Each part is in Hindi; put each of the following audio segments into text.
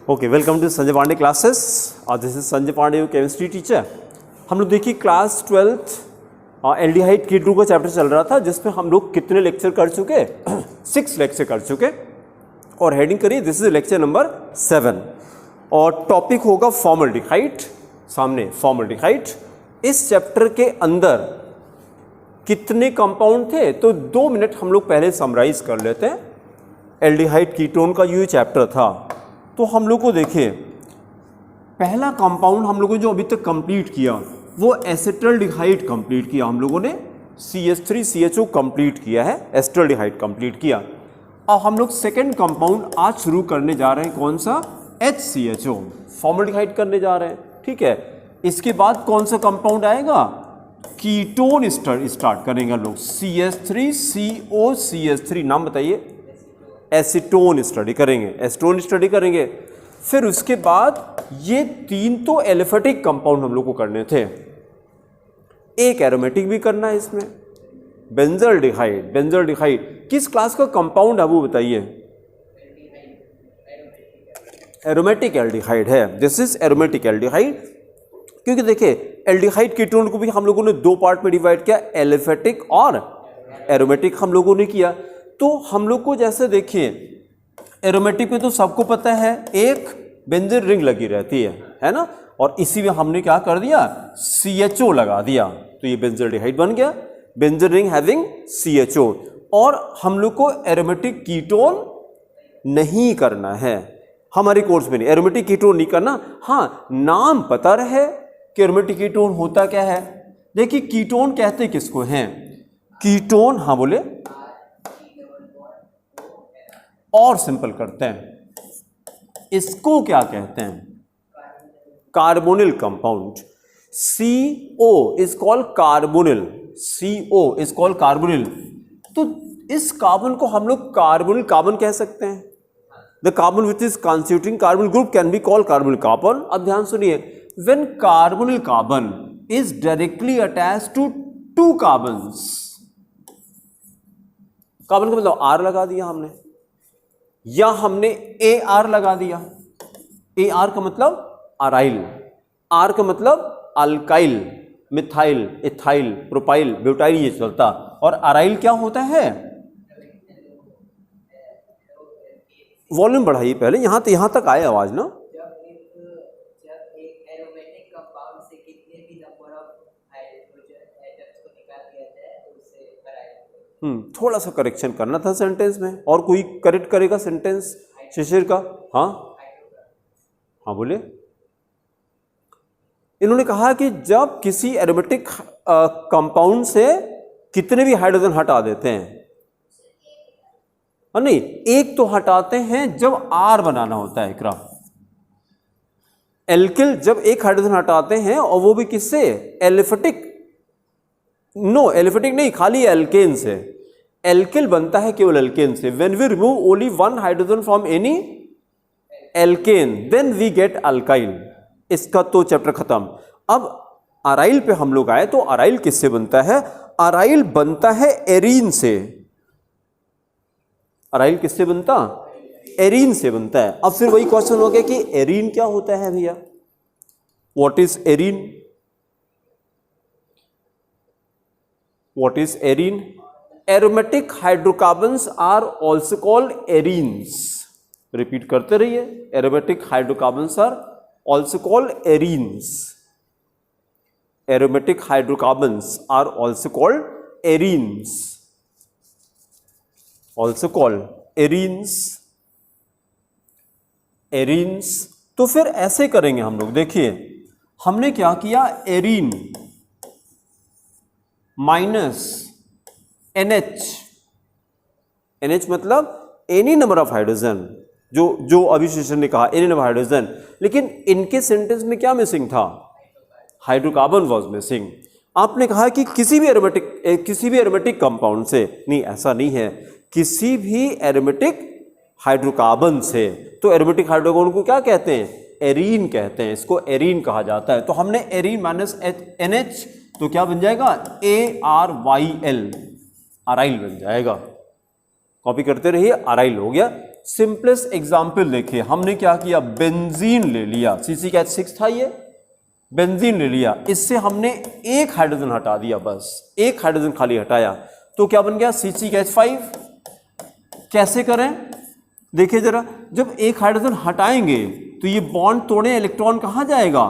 Okay, welcome to Sanjay Pandey classes. This is Sanjay Pandey, your chemistry teacher. हम लोग देखिए क्लास 12 एल्डिहाइड कीटोन का चैप्टर चल रहा था, जिसमें हम लोग कितने लेक्चर कर चुके 6 लेक्चर कर चुके। और हेडिंग करिए, दिस इज लेक्चर नंबर 7 और टॉपिक होगा फॉर्मल्डिहाइड। सामने फॉर्मल्डिहाइड। इस चैप्टर के अंदर कितने कंपाउंड थे तो 2 मिनट हम लोग पहले समराइज कर लेते हैं। एल्डिहाइड कीटोन का ये चैप्टर था, तो हम लोग को देखिए पहला कंपाउंड हम लोगों ने जो अभी तक कंप्लीट किया वो एसिटल्डिहाइड कंप्लीट किया। हम लोगों ने CH3CHO कंप्लीट किया है, एसिटल्डिहाइड कंप्लीट किया। अब हम लोग सेकंड कंपाउंड आज शुरू करने जा रहे हैं, कौन सा? HCHO, फॉर्मल्डिहाइड करने जा रहे हैं। ठीक है, इसके बाद कौन सा कंपाउंड आएगा? कीटोन स्टार्ट करेंगे हम लोग। CH3COCH3, नाम बताइए। एसीटोन स्टडी करेंगे, एसीटोन स्टडी करेंगे। फिर उसके बाद ये 3 तो एलिफेटिक कंपाउंड हम लोग को करने थे, एक एरोमेटिक भी करना है इसमें, बेंजल्डिहाइड। बेंजल्डिहाइड किस क्लास का कंपाउंड है वो बताइए? एरोमेटिक एल्डिहाइड है। This is aromatic aldehyde. क्योंकि देखिए एल्डिहाइड कीटोन को भी हम लोगों ने 2 पार्ट में डिवाइड किया, एलिफेटिक और एरोमेटिक हम लोगों ने किया। तो हम लोग को जैसे देखिए एरोमेटिक में तो सबको पता है एक बेंजीन रिंग लगी रहती है ना, और इसी में हमने क्या कर दिया? CHO लगा दिया, तो ये बेंजल्डिहाइड बन गया, बेंजीन रिंग हैविंग CHO। और हम लोग को एरोमेटिक कीटोन नहीं करना है हमारे कोर्स में, नहीं एरोमेटिक कीटोन नहीं करना। हाँ, नाम पता रहे कि एरोमेटिक कीटोन होता क्या है। देखिए कीटोन कहते किसको हैं? कीटोन, हाँ बोले, और सिंपल करते हैं, इसको क्या कहते हैं? Carbonyl compound. CO is called carbonyl, CO is called carbonyl. तो इस कार्बन को हम लोग कार्बोनिल कार्बन कह सकते हैं। The carbon which is constituting carbonyl group can be called carbonyl carbon. अब ध्यान सुनिए, when carbonyl carbon is directly attached to 2 carbons, carbon का मतलब R लगा दिया हमने, या हमने AR लगा दिया। AR का मतलब अराइल, R का मतलब alkyl, methyl, ethyl, propyl, butyl, ये चलता। और अराइल क्या होता है? वॉल्यूम बढ़ाइए पहले, यहां तक आए आवाज ना। थोड़ा सा करेक्शन करना था सेंटेंस में। और कोई करेक्ट करेगा सेंटेंस शिशिर का? हाँ हाँ बोले। इन्होंने कहा कि जब किसी एरोमेटिक कंपाउंड से कितने भी हाइड्रोजन हटा देते हैं, और नहीं, एक तो हटाते हैं जब R बनाना होता है एकरा। एल्किल जब एक हाइड्रोजन हटाते हैं, और वो भी किससे? एलिफेटिक, नो एलिफेटिक नहीं, खाली एल्केन से। एल्किल बनता है केवल एल्केन से। When we remove only 1 hydrogen from any alkane then we get alkyl. इसका तो चैप्टर खत्म। अब अराइल पे हम लोग आए, तो अराइल किससे बनता है? अराइल बनता है एरीन से। अराइल किससे बनता? एरीन से बनता है। अब फिर वही क्वेश्चन हो गया कि एरीन क्या होता है भैया? What is arene? What is arene? Aromatic hydrocarbons are also called arenes. Repeat करते रहिए, aromatic hydrocarbons are also called arenes. Aromatic hydrocarbons are also called arenes. Also called arenes. Arenes. तो फिर ऐसे करेंगे हम लोग। देखिए हमने क्या किया, एरीन माइनस NH। NH मतलब एनी नंबर ऑफ हाइड्रोजन, जो अभी शिशिर ने कहा एनी नंबर हाइड्रोजन। लेकिन इनके सेंटेंस में क्या मिसिंग था? Hydrocarbon was missing. आपने कहा कि किसी भी एरोमेटिक कंपाउंड से, नहीं ऐसा नहीं है, किसी भी एरोमेटिक हाइड्रोकार्बन से। तो एरोमेटिक हाइड्रोकार्बन को क्या कहते हैं? एरीन कहते हैं। इसको एरीन कहा जाता है। तो हमने एरीन माइनस NH, तो क्या बन जाएगा? ARYL, अराइल बन जाएगा। कॉपी करते रहिए, अराइल हो गया। सिंपलेस्ट एग्जाम्पल देखिए, हमने क्या किया, बेंजीन ले लिया, CH6 था ये, बेंजीन ले लिया, इससे हमने एक हाइड्रोजन हटा दिया, बस एक हाइड्रोजन खाली हटाया, तो क्या बन गया, CH5। कैसे करें, देखिए जरा, जब एक हाइड्रोजन हटाएंगे तो ये बॉन्ड तोड़े इलेक्ट्रॉन कहाँ जाएगा,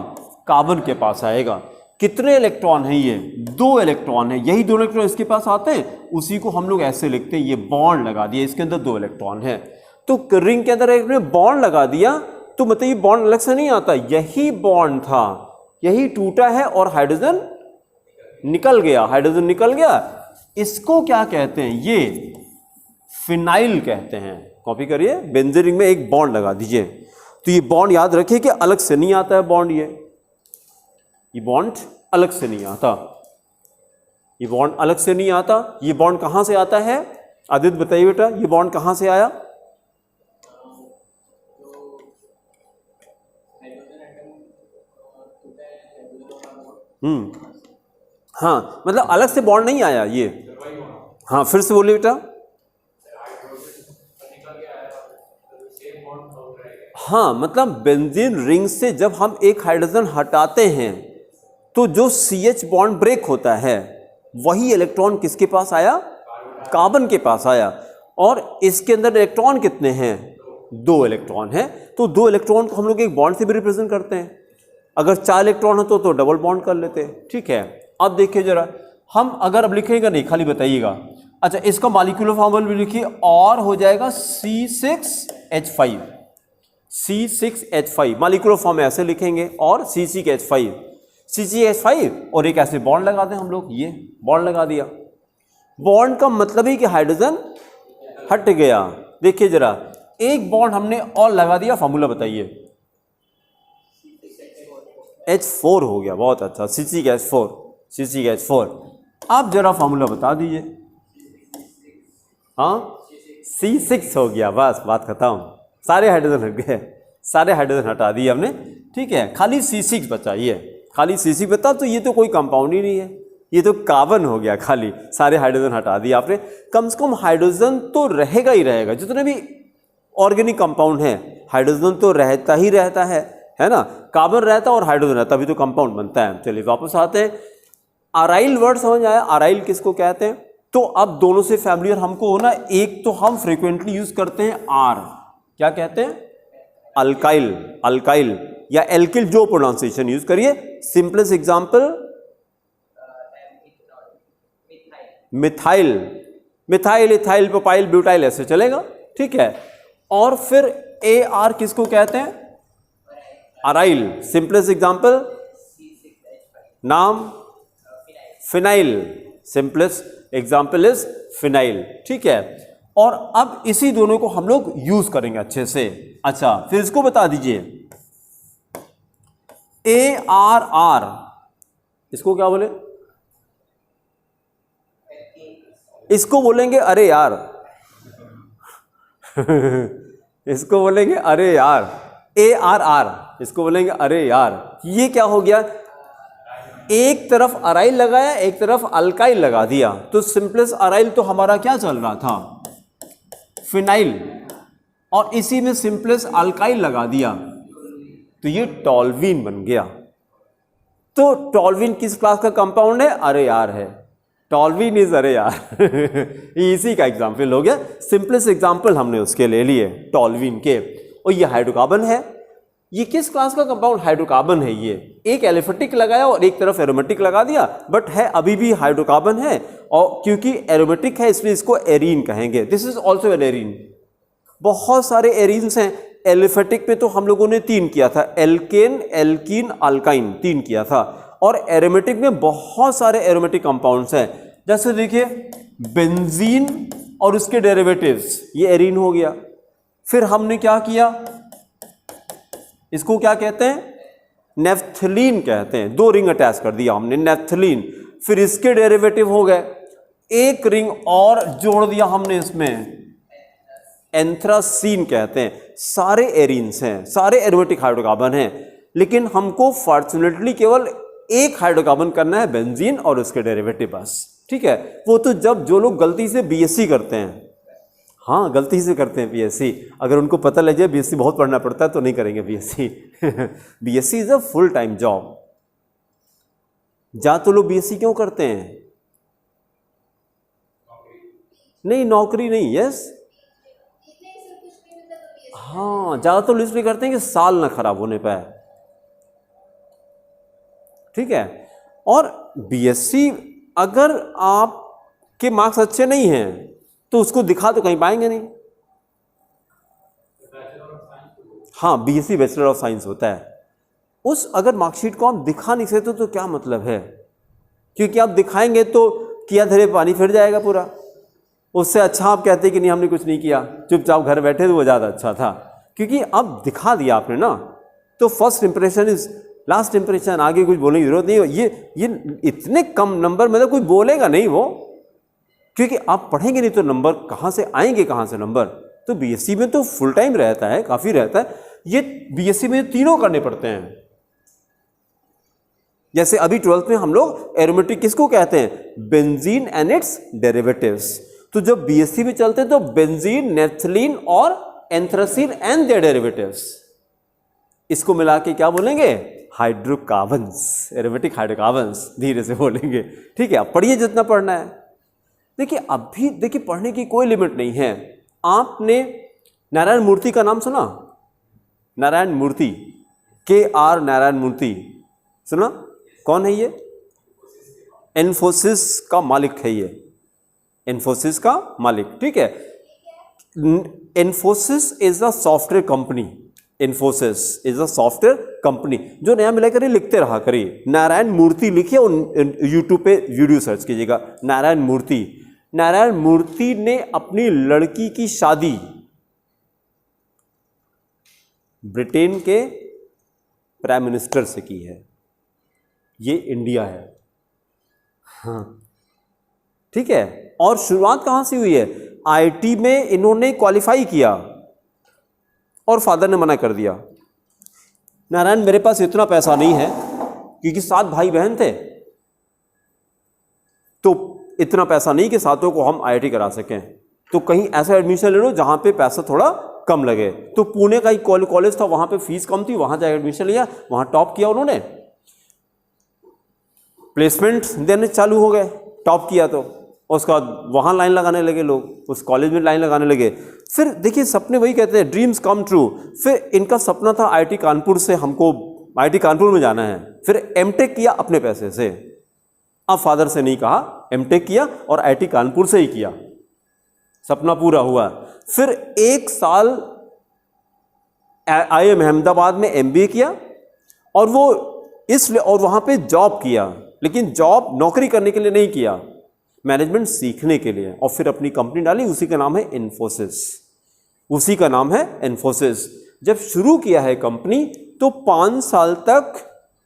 कार्बन के पास आएगा। कितने इलेक्ट्रॉन हैं ये, 2 इलेक्ट्रॉन है, यही 2 इलेक्ट्रॉन इसके पास आते हैं, उसी को हम लोग ऐसे लिखते हैं, ये बॉन्ड लगा दिया, इसके अंदर 2 इलेक्ट्रॉन है, तो रिंग के अंदर एक ने बॉन्ड लगा दिया, तो मतलब ये बॉन्ड अलग से नहीं आता, यही बॉन्ड था, यही टूटा है और हाइड्रोजन निकल गया, हाइड्रोजन निकल गया। इसको क्या कहते हैं, ये फिनाइल कहते हैं। कॉपी करिए, बेंजीन रिंग में एक बॉन्ड लगा दीजिए, तो ये बॉन्ड याद रखिए कि अलग से नहीं आता है बॉन्ड, ये बॉन्ड अलग से नहीं आता, ये बॉन्ड अलग से नहीं आता। ये बॉन्ड कहां से आता है, आदित्य बताइए बेटा, ये बॉन्ड कहां से आया, हाँ, मतलब अलग से बॉन्ड नहीं आया ये, हाँ फिर से बोलिए बेटा, हाँ, मतलब बेंजीन रिंग से जब हम एक हाइड्रोजन हटाते हैं तो जो CH बॉन्ड ब्रेक होता है, वही इलेक्ट्रॉन किसके पास आया, कार्बन के पास आया, और इसके अंदर इलेक्ट्रॉन कितने हैं, 2 इलेक्ट्रॉन है, तो 2 इलेक्ट्रॉन को हम लोग एक बॉन्ड से भी रिप्रेजेंट करते हैं। अगर 4 इलेक्ट्रॉन हो तो डबल बॉन्ड कर लेते हैं, ठीक है। अब देखिए जरा, हम अगर अब लिखेगा नहीं, खाली बताइएगा, अच्छा इसका मॉलिक्यूलर फॉर्मूला भी लिखिए, और हो जाएगा C6H5, C6H5 मॉलिक्यूलर फॉर्म में ऐसे लिखेंगे, और CCH5 और एक ऐसे बॉन्ड लगा दें हम लोग, ये बॉन्ड लगा दिया। बॉन्ड का मतलब ही कि हाइड्रोजन हट गया। देखिए जरा, एक बॉन्ड हमने और लगा दिया, फॉर्मूला बताइए, H4 हो गया, बहुत अच्छा, CCH4। आप जरा फॉर्मूला बता दीजिए, हाँ C6 हो गया, बस बात खत्म, सारे हाइड्रोजन हट गए, सारे हाइड्रोजन हटा दिए हमने, ठीक है, खाली C6 बचा, ये खाली C6 बता, तो ये तो कोई कंपाउंड ही नहीं है, ये तो कार्बन हो गया, खाली सारे हाइड्रोजन हटा दिए आपने। कम से कम हाइड्रोजन तो रहेगा ही रहेगा, जितने भी ऑर्गेनिक कंपाउंड है हाइड्रोजन तो रहता ही रहता है ना, कार्बन रहता है और हाइड्रोजन रहता, तभी तो कंपाउंड बनता है। चलिए वापस आते हैं, अराइल वर्ड समझ आया, अराइल किसको कहते हैं, तो अब दोनों से फैमिलियर हमको होना, एक तो हम फ्रीक्वेंटली यूज करते हैं आर, क्या कहते हैं, अल्काइल या एल्किल, जो प्रोनाउंसिएशन यूज करिए। Simplest example methyl, ethyl, propyl, butyl, ऐसे चलेगा, ठीक है। और फिर AR किसको कहते हैं, अराइल। सिंपलेस्ट एग्जांपल, नाम phenyl, simplest example is phenyl, ठीक है। और अब इसी दोनों को हम लोग यूज करेंगे अच्छे से। अच्छा, फिर इसको बता दीजिए, ARR, इसको क्या बोले, इसको बोलेंगे अरे यार इसको बोलेंगे अरे यार, ARR, इसको बोलेंगे अरे यार। ये क्या हो गया, एक तरफ अराइल लगाया, एक तरफ अल्काइल लगा दिया, तो सिंपलेस्ट अराइल तो हमारा क्या चल रहा था, फिनाइल, और इसी में सिंपलेस्ट अल्काइल लगा दिया, तो ये टॉल्वीन बन गया। तो टॉल्वीन किस क्लास का कंपाउंड है, अरे यार है, टॉल्वीन इज अरे यार इसी का एग्जाम्पल हो गया, सिंपलेस्ट एग्जाम्पल हमने उसके ले लिए टॉल्वीन के। और ये हाइड्रोकार्बन है, ये किस क्लास का कंपाउंड, हाइड्रोकार्बन है। ये एक एलिफेटिक लगाया और एक तरफ एरोमेटिक लगा दिया, बट है अभी भी हाइड्रोकार्बन है, और क्योंकि एरोमेटिक है इसलिए इसको एरीन कहेंगे। This is also an arene. बहुत सारे एरीन्स हैं, एलिफेटिक पे तो हम लोगों ने 3 किया था, एल्केन, एल्कीन, अल्काइन, 3 किया था, और एरोमेटिक में बहुत सारे एरोमेटिक कंपाउंड्स हैं। जैसे देखिए बेंजीन और उसके डेरिवेटिव्स, ये एरीन हो गया। फिर हमने क्या किया, इसको क्या कहते हैं, नेफ्थलीन कहते हैं, 2 रिंग अटैच कर दिया हमने, नेफ्थलीन। फिर इसके डेरिवेटिव हो गए, एक रिंग और जोड़ दिया हमने इसमें, एंथ्रासीन कहते हैं। सारे एरीन्स हैं, सारे एरोमेटिक हाइड्रोकार्बन हैं, लेकिन हमको फॉर्चुनेटली केवल एक हाइड्रोकार्बन करना है, बेंजीन और उसके डेरिवेटिव, बस, ठीक है। वो तो जब जो लोग गलती से BSc करते हैं, हाँ, गलती से करते हैं बीएससी। अगर उनको पता लग जाए बीएससी बहुत पढ़ना पड़ता है तो नहीं करेंगे BSc. BSc is a full time job. जा तो लोग बीएससी क्यों करते हैं? नहीं, नौकरी नहीं। यस, हाँ, ज़्यादातर लोग इसलिए करते हैं कि साल ना खराब होने पाए। ठीक है। और बीएससी अगर आपके मार्क्स अच्छे नहीं हैं तो उसको दिखा तो कहीं पाएंगे नहीं। हाँ, बीएससी बैचलर ऑफ साइंस होता है। उस अगर मार्कशीट को आप दिखा नहीं सकते तो क्या मतलब है? क्योंकि आप दिखाएंगे तो किया धरे पानी फिर जाएगा पूरा। उससे अच्छा आप कहते कि नहीं हमने कुछ नहीं किया, चुपचाप घर बैठे तो वो ज़्यादा अच्छा था। क्योंकि अब दिखा दिया आपने ना, तो first impression is last impression. आगे कुछ बोलने की जरूरत नहीं है। ये इतने कम नंबर मतलब कोई बोलेगा नहीं वो, क्योंकि आप पढ़ेंगे नहीं तो नंबर कहाँ से आएंगे, कहाँ से नंबर? तो बीएससी में तो फुल टाइम रहता है, काफ़ी रहता है। ये बीएससी में तीनों करने पड़ते हैं। जैसे अभी 12th में हम लोग एरोमेटिक किसको कहते हैं? Benzene and it's derivatives. तो जब बीएससी में चलते हैं तो बेंजीन, नेफ्थलीन और एंथ्रासीन एंड देयर डेरिवेटिव्स, इसको मिला के क्या बोलेंगे? Hydrocarbons, aromatic hydrocarbons. धीरे से बोलेंगे, ठीक है। अब पढ़िए जितना पढ़ना है। देखिए अभी देखिए पढ़ने की कोई लिमिट नहीं है। आपने नारायण मूर्ति का नाम सुना? नारायण मूर्ति, KR नारायण मूर्ति सुना? कौन है ये? इन्फोसिस का मालिक है ये, इन्फोसिस का मालिक। ठीक है। Infosys is a software company. Infosys is a software company. जो नया मिला करिए लिखते रहा करिए, नारायण मूर्ति लिखिए और यूट्यूब पे वीडियो सर्च कीजिएगा, नारायण मूर्ति। नारायण मूर्ति ने अपनी लड़की की शादी ब्रिटेन के प्राइम मिनिस्टर से की है। ये इंडिया है। हाँ, ठीक है। और शुरुआत कहां से हुई है? आईटी में इन्होंने क्वालिफाई किया और फादर ने मना कर दिया। नारायण मेरे पास इतना पैसा नहीं है, क्योंकि 7 भाई बहन थे, तो इतना पैसा नहीं कि सातों को हम आईआईटी करा सकें। तो कहीं ऐसा एडमिशन ले लो जहां पे पैसा थोड़ा कम लगे। तो पुणे का एक कॉलेज था, वहां पे फीस कम थी, वहां जाकर एडमिशन लिया, वहां टॉप किया उन्होंने। प्लेसमेंट देने चालू हो गए, टॉप किया तो उसके बाद वहाँ लाइन लगाने लगे लोग, उस कॉलेज में लाइन लगाने लगे। फिर देखिए सपने वही कहते हैं, ड्रीम्स कम ट्रू। फिर इनका सपना था आईआईटी कानपुर से हमको आईआईटी कानपुर में जाना है। फिर एमटेक किया अपने पैसे से। अब फादर से नहीं कहा, एमटेक किया और आईआईटी कानपुर से ही किया। सपना पूरा हुआ। फिर 1 साल IIM अहमदाबाद में MBA किया और वो इसलिए और वहाँ पे जॉब किया, लेकिन जॉब नौकरी करने के लिए नहीं किया, मैनेजमेंट सीखने के लिए। और फिर अपनी कंपनी डाली, उसी का नाम है इन्फोसिस। उसी का नाम है इन्फोसिस। जब शुरू किया है कंपनी तो 5 साल तक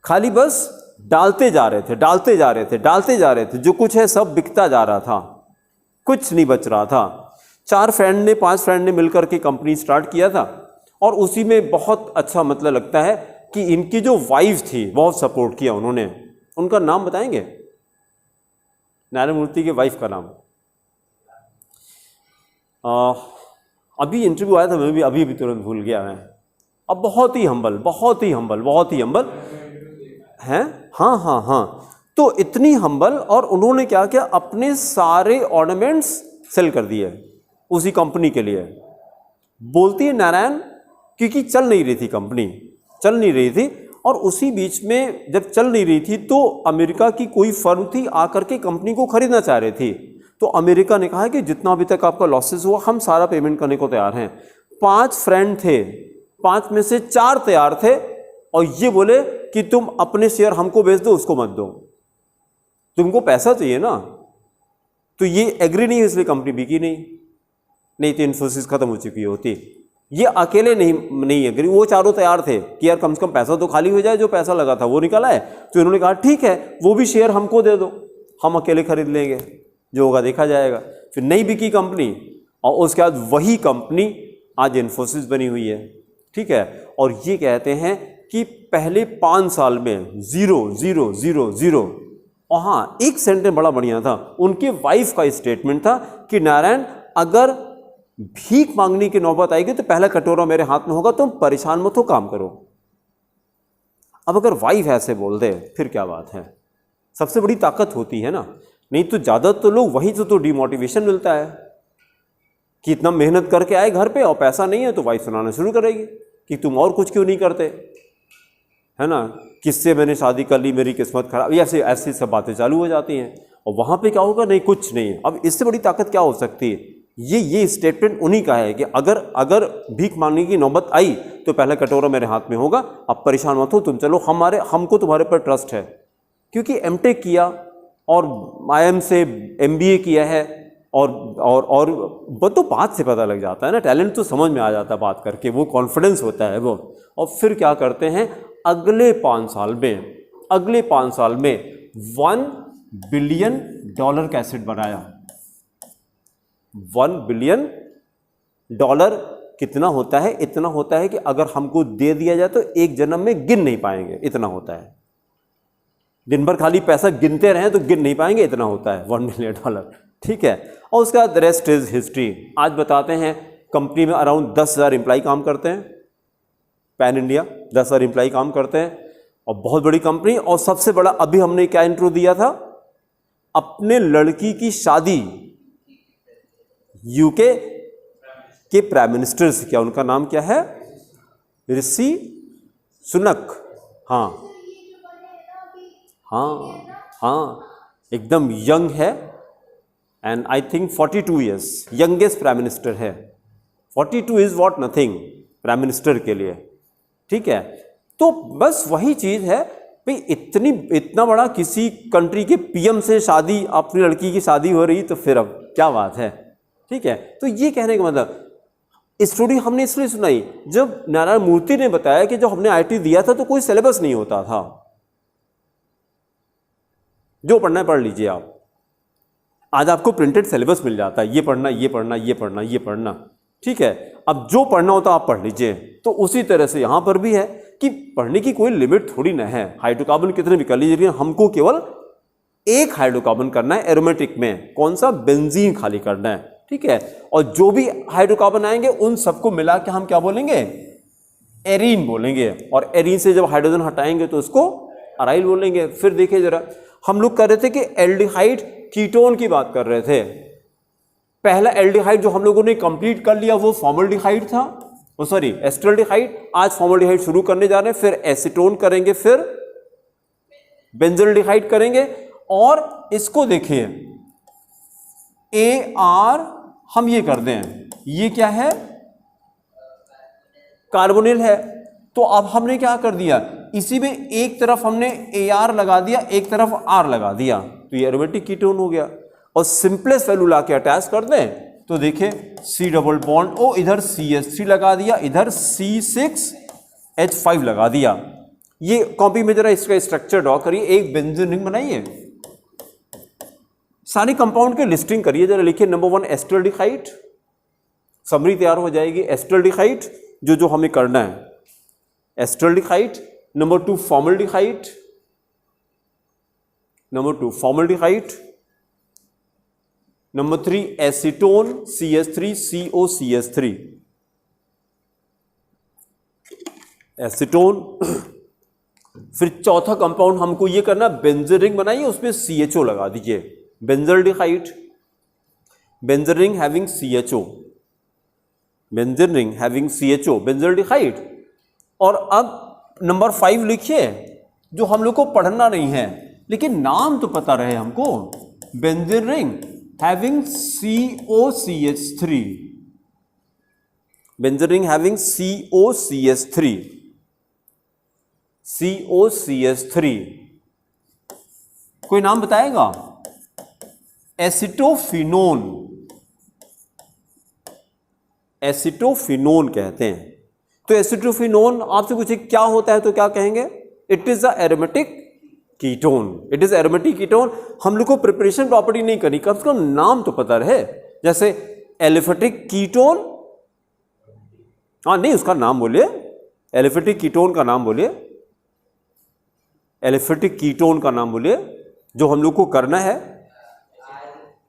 खाली बस डालते जा रहे थे, डालते जा रहे थे, डालते जा रहे थे। जो कुछ है सब बिकता जा रहा था, कुछ नहीं बच रहा था। 5 फ्रेंड ने मिलकर के कंपनी स्टार्ट किया था और उसी में बहुत अच्छा मतलब लगता है कि इनकी जो वाइफ थी बहुत सपोर्ट किया उन्होंने। उनका नाम बताएंगे? नारायण मूर्ति के वाइफ का नाम अभी इंटरव्यू आया था, मैं भी अभी तुरंत भूल गया मैं। अब बहुत ही हम्बल, बहुत ही हम्बल, बहुत ही हम्बल हैं। हाँ हाँ हाँ, तो इतनी हम्बल। और उन्होंने क्या किया, अपने सारे ऑर्नामेंट्स सेल कर दिए उसी कंपनी के लिए। बोलती है नारायण, क्योंकि चल नहीं रही थी कंपनी, चल नहीं रही थी। और उसी बीच में जब चल नहीं रही थी तो अमेरिका की कोई फर्म थी आकर के कंपनी को खरीदना चाह रही थी। तो अमेरिका ने कहा कि जितना अभी तक आपका लॉसेस हुआ हम सारा पेमेंट करने को तैयार हैं। 5 फ्रेंड थे, 5 में से 4 तैयार थे और ये बोले कि तुम अपने शेयर हमको बेच दो, उसको मत दो, तुमको पैसा चाहिए ना। तो ये एग्री नहीं, इसलिए कंपनी बिकी नहीं तो इन्फोसिस खत्म हो चुकी होती। ये अकेले नहीं एग्री, वो चारों तैयार थे कि यार कम से कम पैसा तो खाली हो जाए, जो पैसा लगा था वो निकल आए। तो इन्होंने कहा ठीक है, वो भी शेयर हमको दे दो, हम अकेले खरीद लेंगे, जो होगा देखा जाएगा। फिर नहीं बिकी कंपनी और उसके बाद वही कंपनी आज इन्फोसिस बनी हुई है। ठीक है। और ये कहते हैं कि पहले 5 साल में 0 0 0 0। और हाँ, एक सेंटेंस बड़ा बढ़िया था, उनके वाइफ का स्टेटमेंट था कि नारायण अगर भीख मांगने की नौबत आएगी तो पहला कटोरा मेरे हाथ में होगा, तुम परेशान मत हो, काम करो। अब अगर वाइफ ऐसे बोल दे फिर क्या बात है, सबसे बड़ी ताकत होती है ना। नहीं तो ज़्यादातर लोग वही तो डिमोटिवेशन मिलता है कि इतना मेहनत करके आए घर पे और पैसा नहीं है, तो वाइफ सुनाना शुरू करेगी कि तुम और कुछ क्यों नहीं करते, है ना, किससे मैंने शादी कर ली, मेरी किस्मत खराब, ऐसे ऐसी सब बातें चालू हो जाती हैं। और वहाँ पे क्या होगा, नहीं कुछ नहीं है। अब इससे बड़ी ताकत क्या हो सकती है? ये स्टेटमेंट उन्हीं का है कि अगर भीख मांगने की नौबत आई तो पहला कटोरा मेरे हाथ में होगा, अब परेशान मत हो तुम, चलो हमको तुम्हारे पर ट्रस्ट है। क्योंकि एमटेक किया और IIM से MBA किया है और वो तो बात से पता लग जाता है ना, टैलेंट तो समझ में आ जाता है बात करके, वो कॉन्फिडेंस होता है वो। और फिर क्या करते हैं, अगले 5 साल में $1 बिलियन का एसेट बनाया। $1 बिलियन कितना होता है? इतना होता है कि अगर हमको दे दिया जाए तो एक जन्म में गिन नहीं पाएंगे, इतना होता है। दिन भर खाली पैसा गिनते रहें तो गिन नहीं पाएंगे, इतना होता है $1 बिलियन। ठीक है, और उसका रेस्ट इज हिस्ट्री। आज बताते हैं, कंपनी में अराउंड 10,000 एम्प्लॉय काम करते हैं, पैन इंडिया 10,000 एम्प्लॉय काम करते हैं, और बहुत बड़ी कंपनी। और सबसे बड़ा, अभी हमने क्या इंट्रो दिया था, अपने लड़की की शादी यूके के प्राइम मिनिस्टर से, क्या उनका नाम क्या है, ऋषि सुनक। हाँ, एकदम यंग है, and I think 42 years, youngest prime minister है। 42 is what, nothing prime minister के लिए। ठीक है, तो बस वही चीज है भाई, इतना बड़ा किसी कंट्री के PM से शादी, अपनी लड़की की शादी हो रही, तो फिर अब क्या बात है। ठीक है, तो ये कहने का मतलब, स्टोरी हमने इसलिए सुनाई जब नारायण मूर्ति ने बताया कि जब हमने IT दिया था तो कोई सिलेबस नहीं होता था, जो पढ़ना है पढ़ लीजिए आप। आज आपको प्रिंटेड सिलेबस मिल जाता है, ये पढ़ना, ये पढ़ना, ये पढ़ना, ये पढ़ना। ठीक है, अब जो पढ़ना होता आप पढ़ लीजिए। तो उसी तरह से यहां पर भी है कि पढ़ने की कोई लिमिट थोड़ी ना है। हाइड्रोकार्बन कितने भी कर लीजिए, हमको केवल एक हाइड्रोकार्बन करना है एरोमेटिक में, कौन सा, बेंजीन खाली करना है। ठीक है, और जो भी हाइड्रोकार्बन आएंगे उन सबको मिला के हम क्या बोलेंगे, एरीन बोलेंगे। और एरीन से जब हाइड्रोजन हटाएंगे तो उसको अराइल बोलेंगे। फिर देखिए जरा, हम लोग कर रहे थे कि एल्डिहाइड कीटोन की बात कर रहे थे। पहला एल्डिहाइड जो हम लोगों ने कंप्लीट कर लिया वो फॉर्मल्डिहाइड था, सॉरी एस्टल्डिहाइड। आज फॉर्मल्डिहाइड शुरू करने जा रहे हैं, फिर एसीटोन करेंगे, फिर बेंजल्डिहाइड करेंगे। और इसको देखिए, AR हम ये कर दें, ये क्या है, कार्बोनिल है। तो अब हमने क्या कर दिया, इसी में एक तरफ हमने AR लगा दिया, एक तरफ R लगा दिया, तो ये एरोमेटिक कीटोन हो गया। और सिंपलेस्ट वैल्यू लाके अटैच कर दें तो देखिए C डबल बॉन्ड O, इधर CH3 लगा दिया, इधर C6H5 लगा दिया। ये कॉपी में जरा इसका स्ट्रक्चर ड्रॉ करिए, एक बेंजीन रिंग बनाइए, सारी कंपाउंड के लिस्टिंग करिए जरा। लिखिए नंबर 1 एस्टल्डिहाइड, समरी तैयार हो जाएगी। एस्टल्डिहाइड जो हमें करना है, acetaldehyde. Number 2 formaldehyde, number 2 formaldehyde. Number 3 acetone, CH3COCH3, acetone. फिर चौथा कंपाउंड हमको ये करना, बेंजीन रिंग बनाइए, उसमें CHO लगा दीजिए, benzaldehyde, benzene ring having CHO, benzene ring having CHO, benzaldehyde. और अब नंबर 5 लिखिए, जो हम लोग को पढ़ना नहीं है लेकिन नाम तो पता रहे हमको, benzene ring having COCH3, benzene ring having COCH3, COCH3। कोई नाम बताएगा, एसिटोफिनोन, एसिटोफिनोन कहते हैं। तो एसिटोफिनोन आपसे पूछे क्या होता है तो क्या कहेंगे, it is a aromatic ketone, it is aromatic ketone. हम लोग को प्रिपरेशन प्रॉपर्टी नहीं करनी, कम से कम नाम तो पता रहे। जैसे एलिफेटिक कीटोन, नहीं उसका नाम बोलिए, एलिफेटिक कीटोन का नाम बोलिए, एलिफेटिक कीटोन का नाम बोलिए। जो हम लोग को करना है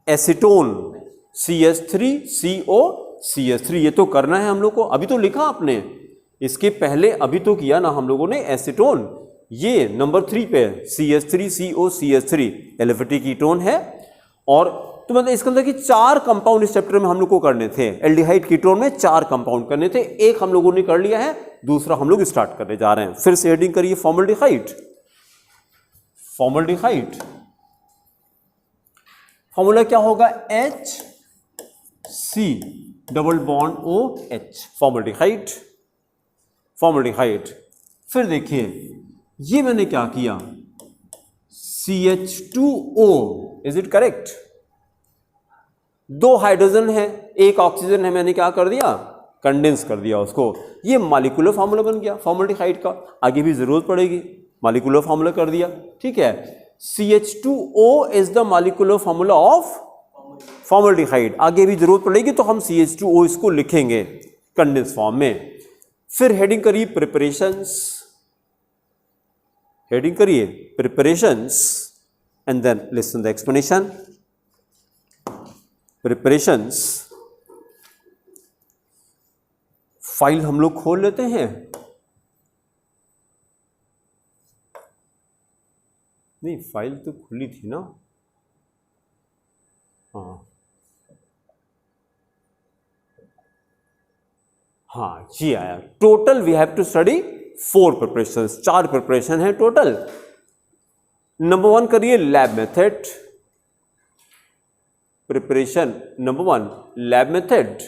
एसीटोन, CH3CO CH3, ये तो करना है हम लोग को, अभी तो लिखा आपने, इसके पहले अभी तो किया ना हम लोगों ने एसीटोन, ये नंबर 3 पे CH3COCH3 एलिफेटिक कीटोन है। और तो मतलब इसके अंदर की 4 कंपाउंड इस चैप्टर में हम लोग को करने थे, एल्डिहाइड कीटोन में 4 कंपाउंड करने थे, एक हम लोगों ने कर लिया है, दूसरा हम लोग स्टार्ट करने जा रहे हैं। फिर से हेडिंग करिए फॉर्मल्डिहाइड। फॉर्मल्डिहाइड फॉर्मूला क्या होगा, HC double bond OH, formaldehyde. Formaldehyde फिर देखिए ये मैंने क्या किया, CH2O, is it correct? 2 hydrogen है, 1 ऑक्सीजन है, मैंने क्या कर दिया, कंडेंस कर दिया उसको, ये मॉलिक्यूलर फार्मूला बन गया फॉर्मल्डिहाइड का। आगे भी जरूरत पड़ेगी, मॉलिक्यूलर फार्मूला कर दिया, ठीक है। CH2O is the molecular formula of formaldehyde, आगे भी जरूरत पड़ेगी तो हम CH2O इसको लिखेंगे कंडेंस फॉर्म में। फिर हेडिंग करिए प्रिपरेशंस, हेडिंग करिए preparations and then listen the explanation. Preparations, file हम लोग खोल लेते हैं, नहीं फाइल तो खुली थी ना, हाँ जी आया। Total we have to study 4 preparations, 4 preparation है टोटल। नंबर 1 करिए lab method, preparation number 1 lab method.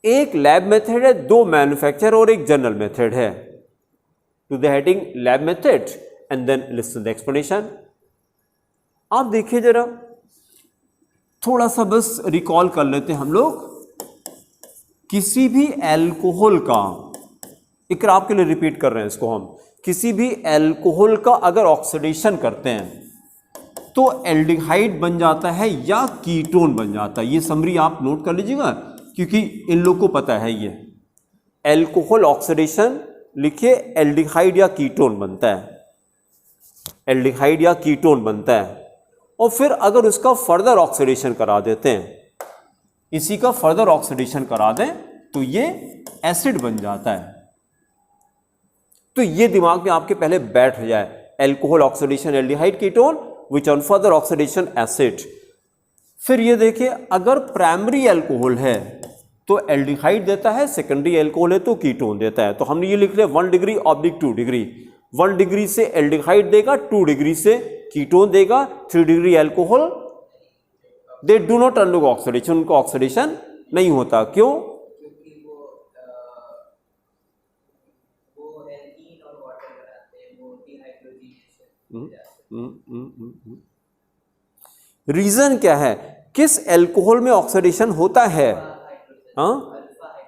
एक लैब मेथड है, 2 मैन्युफैक्चर और एक जनरल मेथड है। To the heading lab method and then listen the explanation. आप देखिए जरा, थोड़ा सा बस रिकॉल कर लेते हैं हम लोग। किसी भी एल्कोहल का, एक आपके लिए रिपीट कर रहे हैं इसको हम, किसी भी एल्कोहल का अगर ऑक्सीडेशन करते हैं तो एल्डिहाइड बन जाता है या कीटोन बन जाता है। ये समरी आप नोट कर लीजिएगा क्योंकि इन लोग को पता है ये। एल्कोहल ऑक्सीडेशन लिखिए, एल्डिहाइड या कीटोन बनता है, एल्डिहाइड या कीटोन बनता है। और फिर अगर उसका फर्दर ऑक्सीडेशन करा देते हैं, इसी का फर्दर ऑक्सीडेशन करा दें तो ये एसिड बन जाता है। तो ये दिमाग में आपके पहले बैठ जाए, alcohol oxidation aldehyde ketone which on further oxidation acid. फिर ये देखिए, अगर प्राइमरी एल्कोहल है तो एल्डिहाइड देता है, सेकेंडरी एल्कोहल है तो कीटोन देता है। तो हमने ये लिख लिया 1 डिग्री ऑब्लिक 2 डिग्री, 1 डिग्री से एल्डिहाइड देगा, 2 डिग्री से कीटोन देगा, 3 degree alcohol they do not undergo oxidation, उनको ऑक्सीडेशन नहीं होता। क्यों? रीजन क्या है, किस एल्कोहल में ऑक्सीडेशन होता है?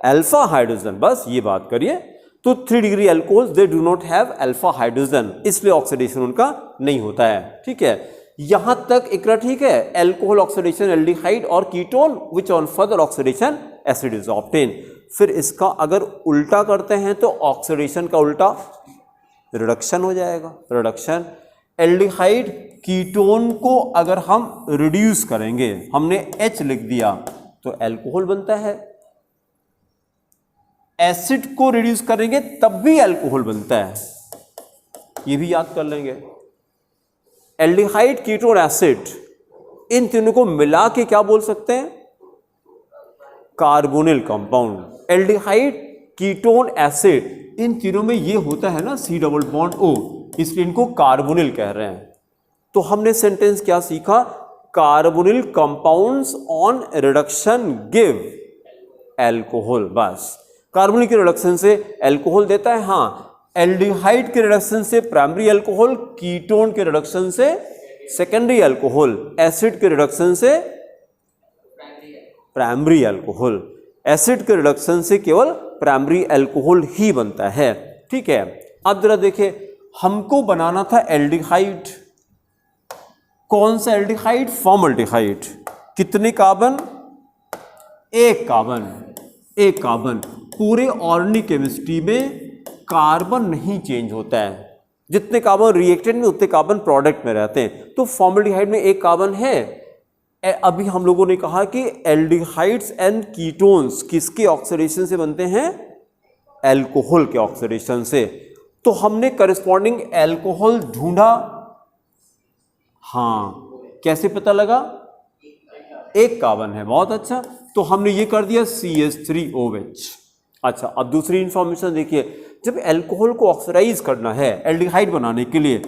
अल्फा हाइड्रोजन, बस ये बात करिए। तो 3 degree alcohol they do not have alpha hydrogen, इसलिए ऑक्सीडेशन उनका नहीं होता है, ठीक है। यहां तक इकरा ठीक है। एल्कोहल ऑक्सीडेशन एल्डिहाइड और ketone which on further oxidation acid is obtain. फिर इसका अगर उल्टा करते हैं तो ऑक्सीडेशन का उल्टा रिडक्शन हो जाएगा, रिडक्शन। एल्डिहाइड कीटोन को अगर हम रिड्यूस करेंगे, हमने H लिख दिया तो एल्कोहल बनता है। एसिड को रिड्यूस करेंगे तब भी एल्कोहल बनता है, ये भी याद कर लेंगे। एल्डिहाइड कीटोन एसिड, इन तीनों को मिला के क्या बोल सकते हैं? Carbonyl compound. Aldehyde ketone acid, इन तीनों में ये होता है ना C डबल बॉन्ड O, इसलिए इनको कार्बोनिल कह रहे हैं। तो हमने सेंटेंस क्या सीखा? Carbonyl compounds on reduction give alcohol. बस कार्बोनिल के रिडक्शन से एल्कोहल देता है। हाँ, एल्डिहाइड के रिडक्शन से प्राइमरी एल्कोहल, कीटोन के रिडक्शन से सेकेंडरी एल्कोहल, एसिड के रिडक्शन से प्राइमरी एल्कोहल, एसिड के रिडक्शन से केवल प्राइमरी एल्कोहल ही बनता है, ठीक है। अब जरा देखिए, हमको बनाना था एल्डिहाइड। कौन सा एल्डिहाइड? फॉर्मल्डिहाइड। कितने कार्बन? 1 carbon, 1 carbon. पूरे ऑर्गेनिक केमिस्ट्री में कार्बन नहीं चेंज होता है, जितने कार्बन रिएक्टेंट में उतने कार्बन प्रोडक्ट में रहते हैं। तो फॉर्मल्डिहाइड में 1 कार्बन है, अभी हम लोगों ने कहा कि एल्डिहाइड्स एंड कीटोन्स किसके ऑक्सीडेशन से बनते हैं? एल्कोहल के ऑक्सीडेशन से। तो हमने करस्पॉन्डिंग एल्कोहल ढूंढा। हाँ, कैसे पता लगा? एक कार्बन है, बहुत अच्छा। तो हमने ये कर दिया CH3OH। अच्छा, अब दूसरी इंफॉर्मेशन देखिए, जब एल्कोहल को ऑक्सीडाइज करना है एल्डिहाइड बनाने के लिए,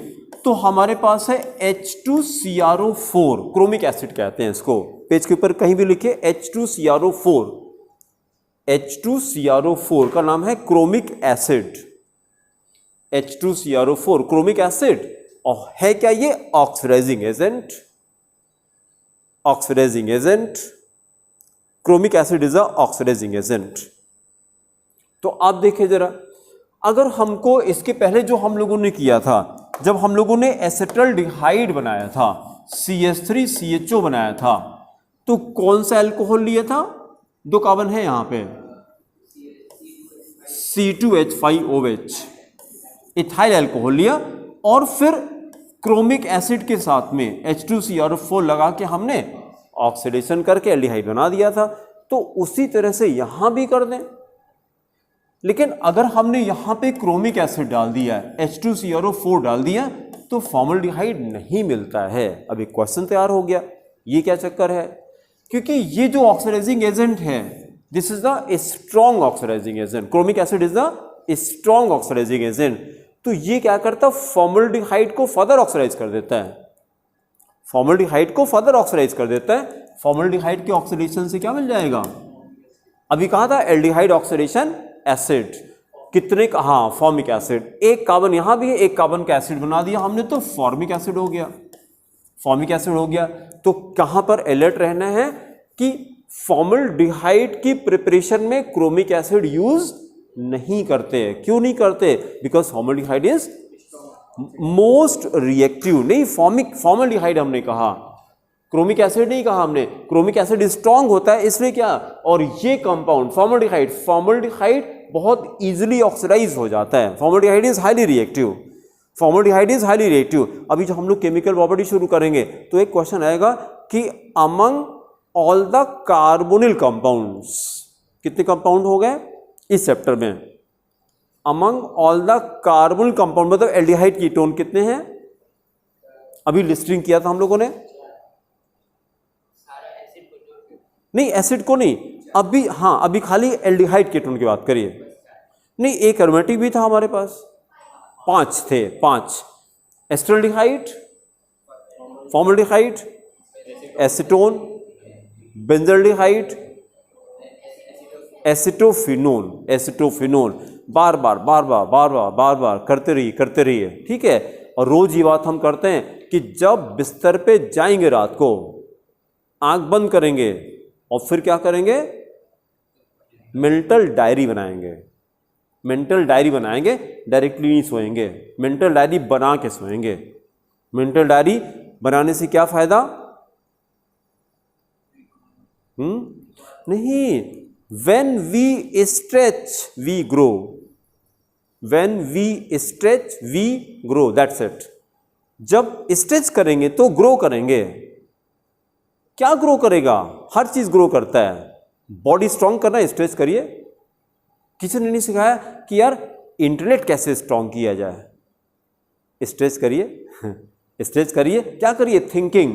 तो हमारे पास है H2CrO4, क्रोमिक एसिड कहते हैं इसको। पेज के ऊपर कहीं भी लिखिए H2CrO4। H2CrO4 का नाम है chromic acid. H2CrO4 chromic acid, और है क्या ये? Oxidizing agent. Oxidizing agent, chromic acid is a oxidizing agent. तो आप देखिए जरा, अगर हमको इसके पहले जो हम लोगों ने किया था, जब हम लोगों ने एसिटल्डिहाइड बनाया था, CH3CHO बनाया था, तो कौन सा अल्कोहल लिया था? दो कार्बन है यहां पे, C2H5OH, इथाइल अल्कोहल लिया, और फिर क्रोमिक एसिड के साथ में H2CrO4 लगा के हमने ऑक्सीडेशन करके एल्डिहाइड बना दिया था। तो उसी तरह से यहां भी कर दें। लेकिन अगर हमने यहां पे क्रोमिक एसिड डाल दिया, H2CrO4 डाल दिया, तो फॉर्मल्डिहाइड नहीं मिलता है। अब एक क्वेश्चन तैयार हो गया, ये क्या चक्कर है? क्योंकि ये जो ऑक्सीडाइजिंग एजेंट है, this is the strong oxidizing agent. Chromic acid is the strong oxidizing agent. तो ये क्या करता है? फॉर्मल्डिहाइड को फर्दर ऑक्सीडाइज कर देता है। फॉर्मल्डिहाइड को फर्दर ऑक्सीडाइज कर देता है। फॉर्मल्डिहाइड के ऑक्सीडेशन से क्या मिल जाएगा? अभी कहा था एल्डिहाइड ऑक्सीडेशन एसिड। कितने का? हाँ, फॉर्मिक एसिड। एक कार्बन यहां भी है, एक कार्बन का एसिड बना दिया हमने, तो फॉर्मिक एसिड हो गया। फॉर्मिक एसिड हो गया। तो कहां पर अलर्ट रहना है कि फॉर्मल्डिहाइड की प्रिपरेशन में क्रोमिक एसिड यूज नहीं करते। क्यों नहीं करते? Because formaldehyde is most reactive. नहीं, फॉर्मल्डिहाइड हमने कहा, क्रोमिक एसिड नहीं कहा हमने। क्रोमिक एसिड स्ट्रांग होता है, इसलिए क्या? और ये कंपाउंड फॉर्मल्डिहाइड बहुत इजीली ऑक्सीडाइज हो जाता है। Formaldehyde is highly reactive. Formaldehyde is highly reactive. अभी जब हम लोग केमिकल प्रॉपर्टी शुरू करेंगे तो एक क्वेश्चन आएगा कि among all the carbonyl compounds, कितने कंपाउंड हो गए इस चैप्टर में? Among all the carbonyl compound मतलब एल्डिहाइड कीटोन कितने हैं? अभी लिस्टिंग किया था हम लोगों ने। नहीं, एसिड को नहीं, अभी हाँ, अभी खाली एल्डिहाइड कीटोन की बात करिए। नहीं, एक एरोमेटिक भी था हमारे पास, 5 थे, 5। Acetaldehyde, formaldehyde, acetone, benzaldehyde, acetophenone. बार बार करते रहिए, ठीक है। और रोज ये बात हम करते हैं कि जब बिस्तर पे जाएंगे रात को, आंख बंद करेंगे और फिर क्या करेंगे? मेंटल डायरी बनाएंगे। डायरेक्टली नहीं सोएंगे, मेंटल डायरी बना के सोएंगे। मेंटल डायरी बनाने से क्या फायदा? नहीं, when we stretch we grow, that's it। जब स्ट्रेच करेंगे तो ग्रो करेंगे। क्या ग्रो करेगा? हर चीज ग्रो करता है। बॉडी स्ट्रांग करना है, स्ट्रेच करिए। किसी ने नहीं सिखाया कि यार इंटरनेट कैसे स्ट्रांग किया जाए। स्ट्रेच करिए, क्या करिए? थिंकिंग।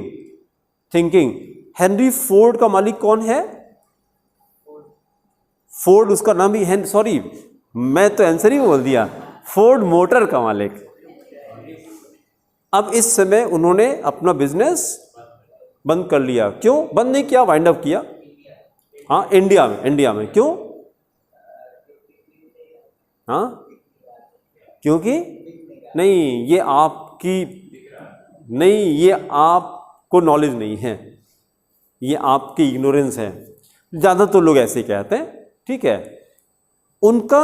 हेनरी फोर्ड का मालिक कौन है? फोर्ड, उसका नाम ही है, सॉरी मैं तो आंसर ही बोल दिया, फोर्ड मोटर का मालिक। अब इस समय उन्होंने अपना बिजनेस बंद कर लिया। क्यों बंद नहीं किया? वाइंड अप किया। हाँ, इंडिया में। क्यों? हाँ, क्योंकि नहीं, ये आपको नॉलेज नहीं है, ये आपकी इग्नोरेंस है। ज़्यादातर तो लोग ऐसे ही कहते हैं, ठीक है। उनका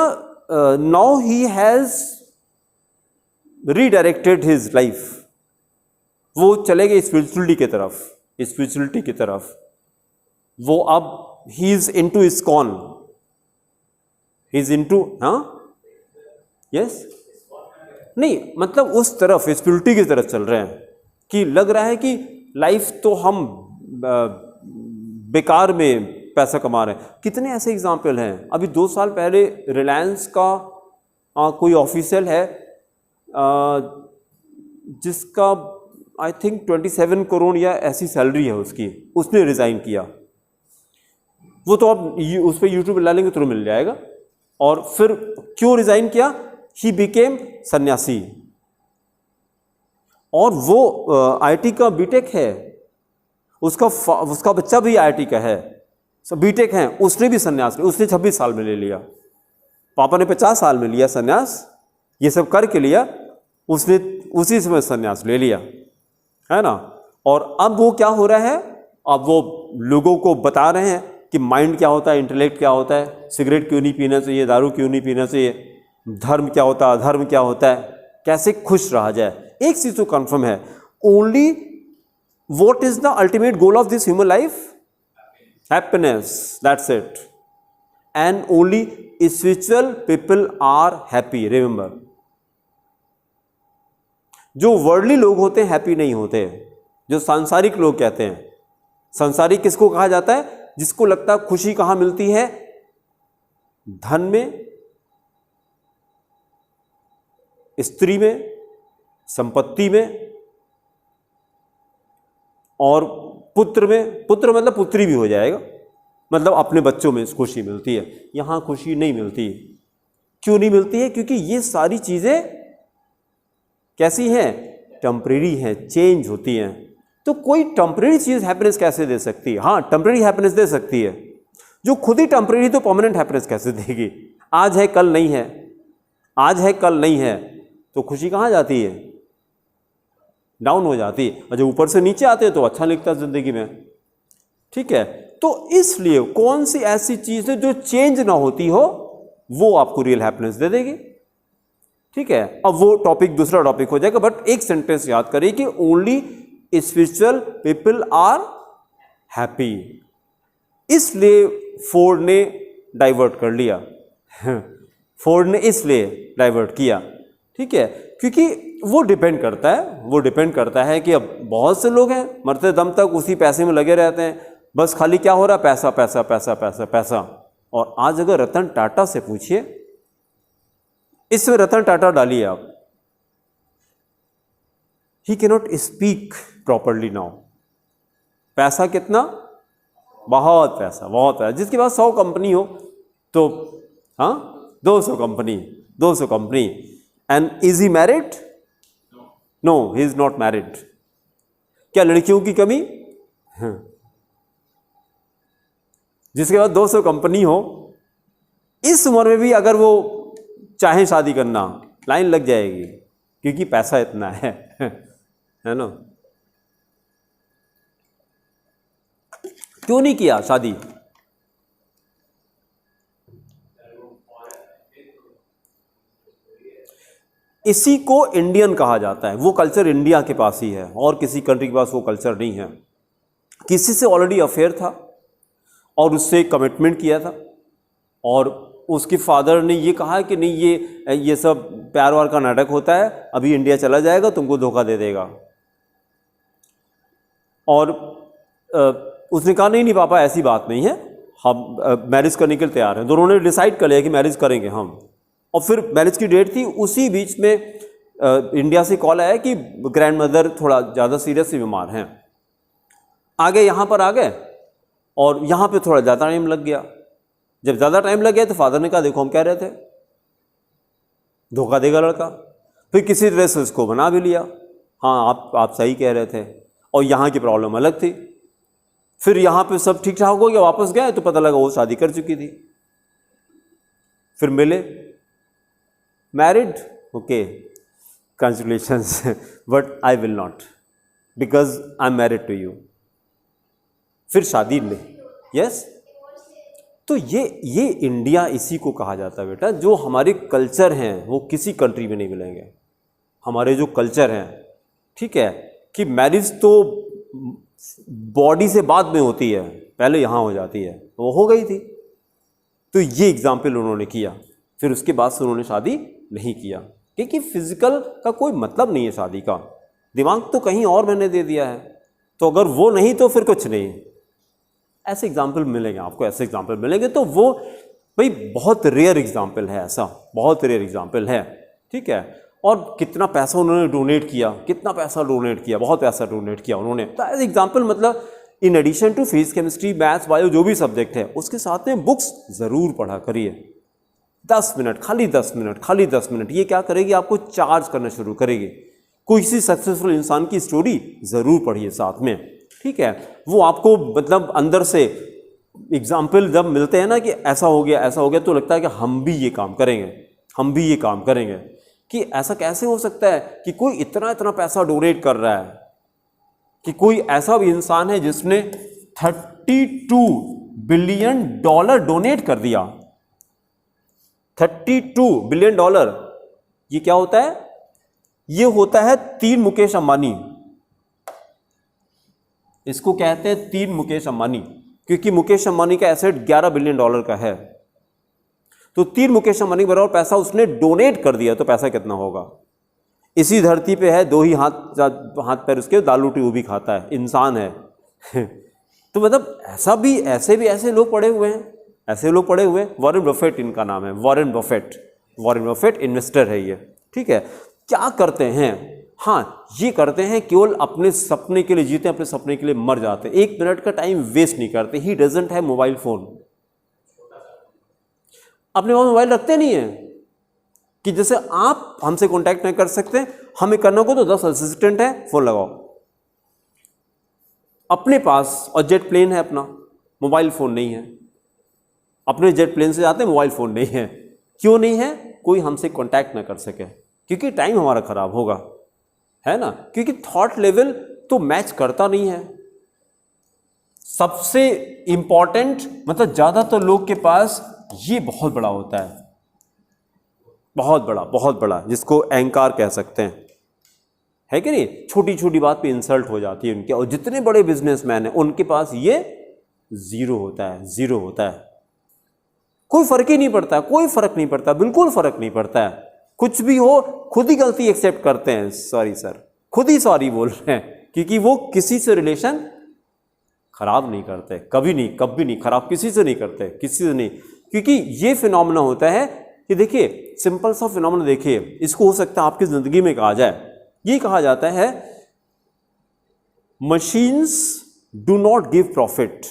now he has redirected his life. वो चले गए स्पिरिचुअलिटी की तरफ। वो अब he is into ISKCON, he is into, हाँ, यस, नहीं मतलब उस तरफ स्पिरिचुअलिटी की तरफ चल रहे हैं कि लग रहा है कि लाइफ तो हम बेकार में पैसा कमा रहे हैं। कितने ऐसे एग्जाम्पल हैं। अभी 2 साल पहले रिलायंस का कोई ऑफिशियल है जिसका आई थिंक 27 करोड़ या ऐसी सैलरी है उसकी, उसने रिज़ाइन किया। वो तो अब उस पर यूट्यूब ला लेंगे तो मिल जाएगा। और फिर क्यों रिज़ाइन किया? ही बिकेम सन्यासी। और वो आईटी का बीटेक है, उसका बच्चा भी आईटी का है, सब बीटेक हैं। उसने भी सन्यास लिया, उसने 26 साल में ले लिया। पापा ने 50 साल में लिया सन्यास, ये सब करके लिया, उसने उसी समय सन्यास ले लिया, है ना। और अब वो क्या हो रहा है, अब वो लोगों को बता रहे हैं कि माइंड क्या होता है, इंटेलेक्ट क्या होता है, सिगरेट क्यों नहीं पीना चाहिए, दारू क्यों नहीं पीना चाहिए, धर्म क्या होता है, अधर्म क्या होता है, कैसे खुश रहा जाए। एक चीज़ तो कन्फर्म है, only what is the ultimate goal of this human life? Happiness, that's it. And only spiritual people are happy, remember. जो वर्ल्डली लोग होते हैं हैप्पी नहीं होते। जो सांसारिक लोग कहते हैं, सांसारिक किसको कहा जाता है? जिसको लगता है खुशी कहाँ मिलती है? धन में, स्त्री में, संपत्ति में और पुत्र में। पुत्र मतलब पुत्री भी हो जाएगा, मतलब अपने बच्चों में खुशी मिलती है। यहां खुशी नहीं मिलती। क्यों नहीं मिलती है? क्योंकि ये सारी चीजें कैसी हैं? टेम्परेरी हैं, चेंज होती हैं। तो कोई टेम्परेरी चीज हैप्पीनेस कैसे दे सकती है? हाँ, टेम्परेरी हैप्पीनेस दे सकती है। जो खुद ही टेम्परेरी, तो परमानेंट हैप्पीनेस कैसे देगी? आज है कल नहीं है, आज है कल नहीं है, तो खुशी कहाँ जाती है? डाउन हो जाती है। और जब ऊपर से नीचे आते हैं तो अच्छा लगता है जिंदगी में, ठीक है। तो इसलिए कौन सी ऐसी चीज है जो चेंज ना होती हो, वो आपको रियल हैप्पीनेस दे देगी, ठीक है। अब वो टॉपिक दूसरा टॉपिक हो जाएगा, बट एक सेंटेंस याद करिए कि only spiritual people are happy. इसलिए फोर्ड ने डाइवर्ट कर लिया फोर्ड ने इसलिए डाइवर्ट किया, ठीक है, क्योंकि वो डिपेंड करता है कि अब बहुत से लोग हैं मरते दम तक उसी पैसे में लगे रहते हैं, बस खाली क्या हो रहा है? पैसा पैसा पैसा पैसा पैसा। और आज अगर रतन टाटा से पूछिए, इसमें रतन टाटा डालिए आप, he can not speak properly now. पैसा कितना? बहुत पैसा, बहुत पैसा। जिसके पास 100 कंपनी हो तो हाँ 200 company. And is he married? No, he is not married. क्या लड़कियों की कमी? जिसके पास 200 कंपनी हो, इस उम्र में भी अगर वो चाहे शादी करना, लाइन लग जाएगी, क्योंकि पैसा इतना है ना। क्यों नहीं किया शादी? इसी को इंडियन कहा जाता है। वो कल्चर इंडिया के पास ही है, और किसी कंट्री के पास वो कल्चर नहीं है। किसी से ऑलरेडी अफेयर था और उससे कमिटमेंट किया था, और उसके फादर ने ये कहा कि नहीं, ये सब प्यार वार का नाटक होता है, अभी इंडिया चला जाएगा, तुमको धोखा दे देगा। और उसने कहा नहीं पापा, ऐसी बात नहीं है, हम मैरिज करने के लिए तैयार हैं। दोनों ने डिसाइड कर लिया कि मैरिज करेंगे हम। और फिर मैरिज की डेट थी, उसी बीच में इंडिया से कॉल आया कि ग्रैंड मदर थोड़ा ज़्यादा सीरियसली बीमार हैं। आगे यहाँ पर आ गए, और यहाँ पे थोड़ा ज़्यादा टाइम लग गया। जब ज़्यादा टाइम लग गया तो फादर ने कहा देखो हम कह रहे थे, धोखा देगा लड़का। फिर किसी तरह से उसको बना भी लिया, हाँ आप सही कह रहे थे, और यहाँ की प्रॉब्लम अलग थी। फिर यहाँ पे सब ठीक ठाक हो गया, वापस गए तो पता लगा वो शादी कर चुकी थी। फिर मिले, married, okay congratulations, but I will not because I am married to you. फिर शादी में, यस। तो ये इंडिया इसी को कहा जाता है बेटा। जो हमारे कल्चर हैं वो किसी कंट्री में नहीं मिलेंगे। हमारे जो कल्चर हैं, ठीक है, कि मैरिज तो बॉडी से बाद में होती है, पहले यहाँ हो जाती है, वो हो गई थी। तो ये एग्जाम्पल उन्होंने किया। फिर उसके बाद से उन्होंने शादी नहीं किया, क्योंकि फिजिकल का कोई मतलब नहीं है शादी का। दिमाग तो कहीं और मैंने दे दिया है, तो अगर वो नहीं तो फिर कुछ नहीं। ऐसे एग्जाम्पल मिलेंगे आपको, ऐसे एग्जाम्पल मिलेंगे। तो वो भाई बहुत रेयर एग्जाम्पल है, ऐसा बहुत रेयर एग्जाम्पल है, ठीक है। और कितना पैसा उन्होंने डोनेट किया, कितना पैसा डोनेट किया, बहुत पैसा डोनेट किया उन्होंने। तो एज एग्जाम्पल मतलब in addition to physics, chemistry, maths, bio जो भी सब्जेक्ट है उसके साथ में बुक्स ज़रूर पढ़ा करिए। 10 मिनट, खाली 10 मिनट, खाली 10 मिनट, ये क्या करेगी, आपको चार्ज करना शुरू करेगी। कोई किसी सक्सेसफुल इंसान की स्टोरी ज़रूर पढ़िए साथ में, ठीक है। वो आपको मतलब अंदर से एग्जाम्पल जब मिलते हैं ना कि ऐसा हो गया, ऐसा हो गया, तो लगता है कि हम भी ये काम करेंगे, हम भी ये काम करेंगे। कि ऐसा कैसे हो सकता है कि कोई इतना इतना पैसा डोनेट कर रहा है, कि कोई ऐसा भी इंसान है जिसने $32 बिलियन डोनेट कर दिया। $32 बिलियन। ये क्या होता है? ये होता है 3 मुकेश अंबानी। इसको कहते हैं 3 मुकेश अंबानी, क्योंकि मुकेश अंबानी का एसेट $11 बिलियन का है। तो 3 मुकेश अंबानी बराबर पैसा उसने डोनेट कर दिया, तो पैसा कितना होगा? इसी धरती पे है, 2 ही हाथ पैर उसके, दाल रोटी वो भी खाता है, इंसान है। तो मतलब ऐसे लोग पड़े हुए हैं, ऐसे लोग पड़े हुए हैं। वॉरेन बफेट इनका नाम है, वॉरेन बफेट इन्वेस्टर है ये, ठीक है। क्या करते हैं? हाँ, ये करते हैं केवल अपने सपने के लिए जीते, अपने सपने के लिए मर जाते हैं। 1 मिनट का टाइम वेस्ट नहीं करते। ही डजंट है मोबाइल फोन, अपने पास मोबाइल रखते नहीं है कि जैसे आप हमसे कांटेक्ट नहीं कर सकते, हमें करना को तो 10 असिस्टेंट है, फोन लगाओ। अपने पास और जेट प्लेन है अपना, मोबाइल फोन नहीं है। अपने जेट प्लेन से जाते हैं, मोबाइल फोन नहीं है। क्यों नहीं है? कोई हमसे कांटेक्ट ना कर सके, क्योंकि टाइम हमारा खराब होगा, है ना। क्योंकि थॉट लेवल तो मैच करता नहीं है। सबसे इंपॉर्टेंट मतलब ज्यादातर लोग के पास ये बहुत बड़ा होता है, बहुत बड़ा, जिसको अहंकार कह सकते हैं, है कि नहीं। छोटी छोटी बात पे इंसल्ट हो जाती है उनके। और जितने बड़े बिजनेसमैन हैं उनके पास ये जीरो होता है। कोई फर्क ही नहीं पड़ता, कोई फर्क नहीं पड़ता, बिल्कुल फर्क नहीं पड़ता है। कुछ भी हो खुद ही गलती एक्सेप्ट करते हैं, सॉरी सर, खुद ही सॉरी बोल रहे हैं, क्योंकि वो किसी से रिलेशन खराब नहीं करते, कभी नहीं खराब किसी से नहीं करते, किसी से नहीं। क्योंकि ये फिनोमेना होता है कि देखिए, सिंपल सा फिनोमेना देखिए, इसको हो सकता है आपकी जिंदगी में कहा जाए। ये कहा जाता है machines do not give profit,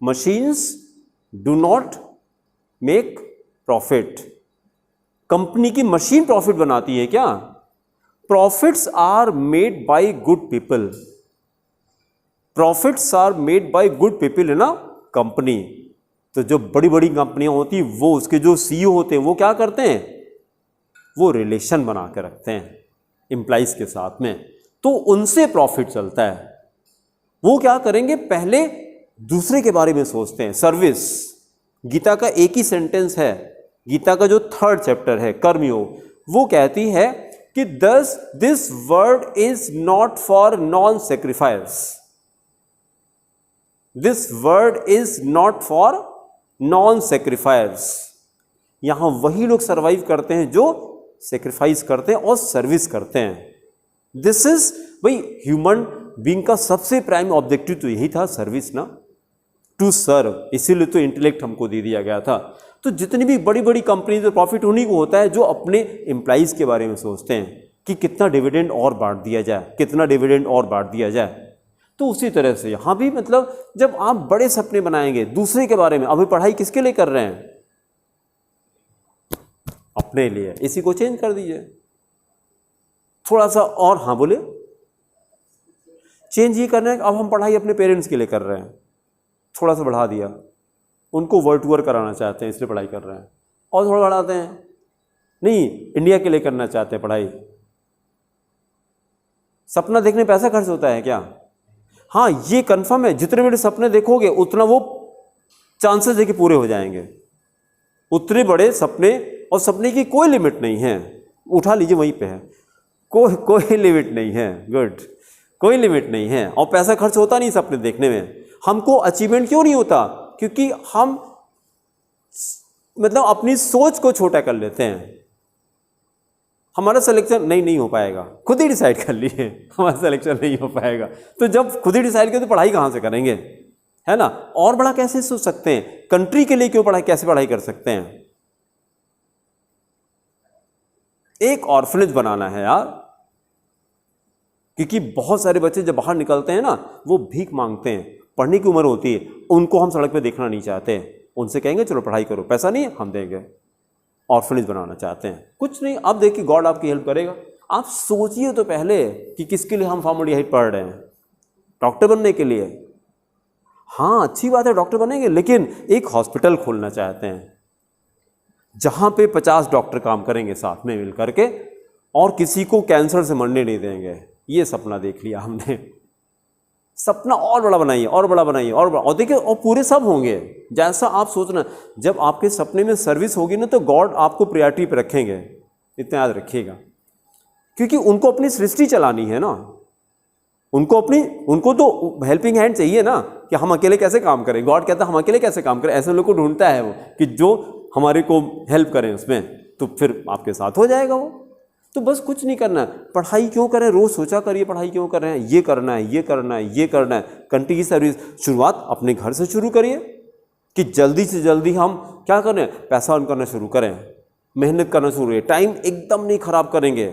machines do not make profit. Company की मशीन प्रॉफिट बनाती है क्या? Profits are made by good people, profits are made by good people in a company. तो जो बड़ी बड़ी कंपनियां होती वो उसके जो सीईओ होते हैं वो क्या करते हैं? वो रिलेशन बना के रखते हैं एम्प्लॉइज के साथ में, तो उनसे प्रॉफिट चलता है। वो क्या करेंगे? पहले दूसरे के बारे में सोचते हैं। सर्विस, गीता का एक ही सेंटेंस है, गीता का जो 3rd चैप्टर है कर्मयोग, वो कहती है कि दस this word is not for non sacrifice, this word is not for non sacrifice. यहां वही लोग सर्वाइव करते हैं जो सेक्रीफाइस करते हैं और सर्विस करते हैं। दिस इज भाई ह्यूमन बीइंग का सबसे प्राइम ऑब्जेक्टिव तो यही था, सर्विस ना, टू सर्व। इसीलिए तो इंटेलेक्ट हमको दे दिया गया था। तो जितनी भी बड़ी बड़ी कंपनी में प्रॉफिट उन्हीं को होता है जो अपने एम्प्लॉइज के बारे में सोचते हैं कि कितना डिविडेंड और बांट दिया जाए, कितना डिविडेंड और बांट दिया जाए। तो उसी तरह से यहाँ भी मतलब जब आप बड़े सपने बनाएंगे दूसरे के बारे में, अभी पढ़ाई किसके लिए कर रहे हैं? अपने लिए। इसी को चेंज कर दीजिए थोड़ा सा और। हाँ बोले, चेंज ये करना है कि अब हम पढ़ाई अपने पेरेंट्स के लिए कर रहे हैं, थोड़ा सा बढ़ा दिया। उनको वर्ल्ड टूर कराना चाहते हैं इसलिए पढ़ाई कर रहे हैं, और थोड़ा बढ़ाते हैं। नहीं, इंडिया के लिए करना चाहते हैं पढ़ाई। सपना देखने पैसा खर्च होता है क्या? हाँ, ये कंफर्म है, जितने बड़े सपने देखोगे उतना वो चांसेस है कि पूरे हो जाएंगे। उतने बड़े सपने, और सपने की कोई लिमिट नहीं है, उठा लीजिए वहीं पे है, कोई लिमिट नहीं है। गुड, कोई लिमिट नहीं है। और पैसा खर्च होता नहीं सपने देखने में। हमको अचीवमेंट क्यों नहीं होता? क्योंकि हम मतलब अपनी सोच को छोटा कर लेते हैं। हमारा सिलेक्शन नहीं हो पाएगा, खुद ही डिसाइड कर लिए हमारा सिलेक्शन नहीं हो पाएगा। तो जब खुद ही डिसाइड करें तो पढ़ाई कहाँ से करेंगे, है ना। और बड़ा कैसे सोच सकते हैं, कंट्री के लिए क्यों पढ़ाई, कैसे पढ़ाई कर सकते हैं। एक ऑर्फनेज बनाना है यार, क्योंकि बहुत सारे बच्चे जब बाहर निकलते हैं ना वो भीख मांगते हैं, पढ़ने की उम्र होती है, उनको हम सड़क पे देखना नहीं चाहते। उनसे कहेंगे चलो पढ़ाई करो, पैसा नहीं है हम देंगे। ऑर्फनेज बनाना चाहते हैं, कुछ नहीं। अब देखिए गॉड आपकी हेल्प करेगा। आप सोचिए तो पहले कि किसके लिए हम फॉर्मल्डिहाइड पढ़ रहे हैं, डॉक्टर बनने के लिए। हाँ अच्छी बात है डॉक्टर बनेंगे, लेकिन एक हॉस्पिटल खोलना चाहते हैं जहां पे 50 डॉक्टर काम करेंगे साथ में मिल करके और किसी को कैंसर से मरने नहीं देंगे। ये सपना देख लिया हमने, सपना और बड़ा बनाइए और बड़ा बनाइए और बड़ा, और देखिए और पूरे सब होंगे जैसा आप सोचना। जब आपके सपने में सर्विस होगी ना तो गॉड आपको प्रायोरिटी पे रखेंगे, इतना याद रखिएगा। क्योंकि उनको अपनी सृष्टि चलानी है ना, उनको तो हेल्पिंग हैंड चाहिए ना, कि हम अकेले कैसे काम करें। गॉड कहता है हम अकेले कैसे काम करें, ऐसे लोग को ढूंढता है वो कि जो हमारे को हेल्प करें उसमें, तो फिर आपके साथ हो जाएगा वो। तो बस कुछ नहीं करना, पढ़ाई क्यों करें, रोज सोचा करिए पढ़ाई क्यों कर रहे हैं, ये करना है ये करना है ये करना है। कंट्री की सर्विस शुरुआत अपने घर से शुरू करिए कि जल्दी से जल्दी हम क्या करें, पैसा अर्न करना शुरू करें, मेहनत करना शुरू करें, टाइम एकदम नहीं खराब करेंगे।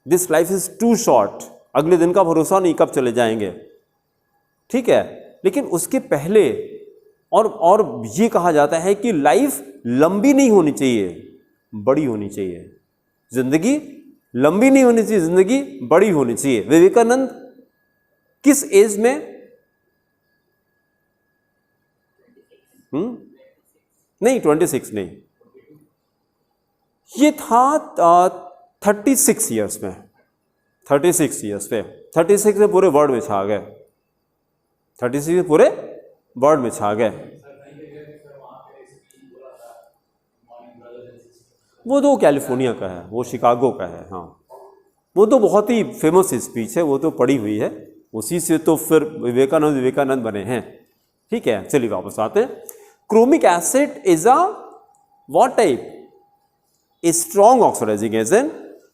This life is too short, अगले दिन का भरोसा नहीं कब चले जाएंगे, ठीक है। लेकिन उसके पहले और ये कहा जाता है कि लाइफ लंबी नहीं होनी चाहिए, बड़ी होनी चाहिए। जिंदगी लंबी नहीं होनी चाहिए, जिंदगी बड़ी होनी चाहिए। विवेकानंद किस एज में, नहीं 26 नहीं, ये था 36 ईयर्स में, 36 ईयर्स पे, 36 में पूरे वर्ल्ड में छा गए, 36 में पूरे वर्ल्ड में छा गए। वो तो कैलिफोर्निया का है, वो शिकागो का है, हाँ वो तो बहुत ही फेमस स्पीच है, वो तो पढ़ी हुई है, उसी से तो फिर विवेकानंद बने हैं, ठीक है। चलिए वापस आते हैं। Chromic acid is a what type, a strong oxidizing agent.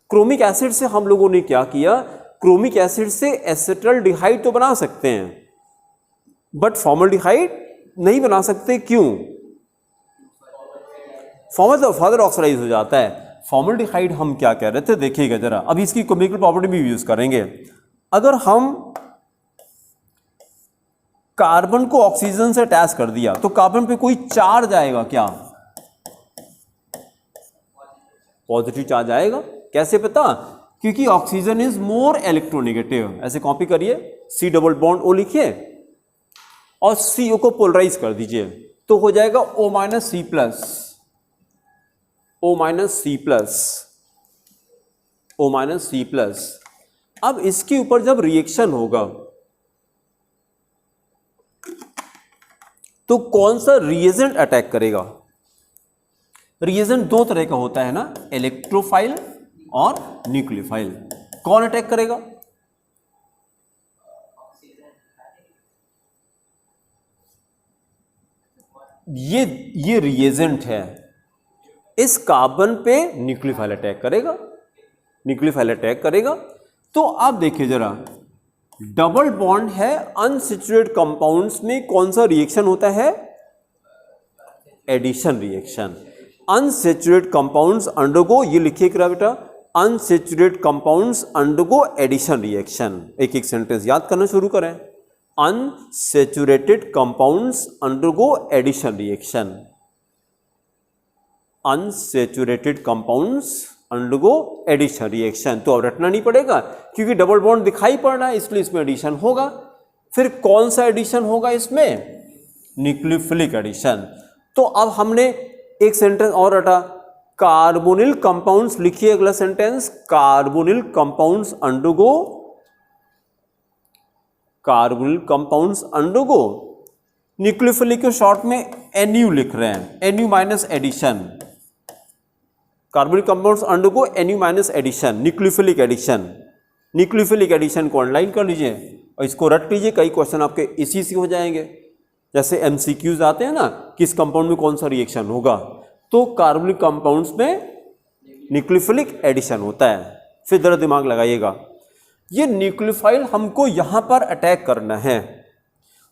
Chromic acid से हम लोगों ने क्या किया, क्रोमिक एसिड से एसिटल्डिहाइड तो बना सकते हैं बट फॉर्मल्डिहाइड नहीं बना सकते। क्यों, फर्दर ऑक्सीडाइज हो जाता है। फॉर्मल्डिहाइड हम क्या कह रहे थे, देखिएगा जरा, अभी इसकी केमिकल प्रॉपर्टी भी यूज करेंगे। अगर हम कार्बन को ऑक्सीजन से अटैच कर दिया तो कार्बन पे कोई चार्ज आएगा क्या, पॉजिटिव चार्ज आएगा। कैसे पता, क्योंकि ऑक्सीजन इज मोर इलेक्ट्रोनेगेटिव। ऐसे कॉपी करिए, C डबल बॉन्ड O लिखिए और CO को पोलराइज कर दीजिए तो हो जाएगा O minus C plus, O minus C plus, O minus C plus. अब इसके ऊपर जब रिएक्शन होगा तो कौन सा रिएजेंट अटैक करेगा। रिएजेंट दो तरह का होता है ना, इलेक्ट्रोफाइल और न्यूक्लियोफाइल। कौन अटैक करेगा, ये रिएजेंट है, इस कार्बन पे न्यूक्लियोफाइल अटैक करेगा, न्यूक्लियोफाइल अटैक करेगा। तो आप देखिए जरा, डबल बॉन्ड है, अनसैचुरेटेड कंपाउंड्स में कौन सा रिएक्शन होता है, addition reaction. Unsaturated compounds undergo, ये लिखिएगा बेटा, unsaturated compounds undergo addition reaction. एक एक सेंटेंस याद करना शुरू करें, unsaturated compounds undergo addition reaction, unsaturated compounds undergo addition reaction. तो अब रटना नहीं पड़ेगा क्योंकि डबल बॉन्ड दिखाई पड़ रहा है, इसलिए इसमें एडिशन होगा। फिर कौन सा एडिशन होगा इसमें, न्यूक्लियोफिलिक एडिशन। तो अब हमने एक सेंटेंस और रटा, कार्बोनिल कंपाउंड्स, लिखिए अगला sentence, carbonyl compounds undergo, carbonyl compounds undergo nucleophilic को शॉर्ट में NU लिख रहे हैं, NU minus addition. Carbonic compounds undergo NU minus addition, nucleophilic addition. Nucleophilic addition को अंडरलाइन कर लीजिए और इसको रट लीजिए, कई क्वेश्चन आपके इसी से हो जाएंगे। जैसे MCQs आते हैं ना, किस कंपाउंड में कौन सा रिएक्शन होगा, तो कार्बोनिक कंपाउंड्स में न्यूक्लियोफिलिक एडिशन होता है। फिर जरा दिमाग लगाइएगा, ये न्यूक्लियोफाइल हमको यहां पर अटैक करना है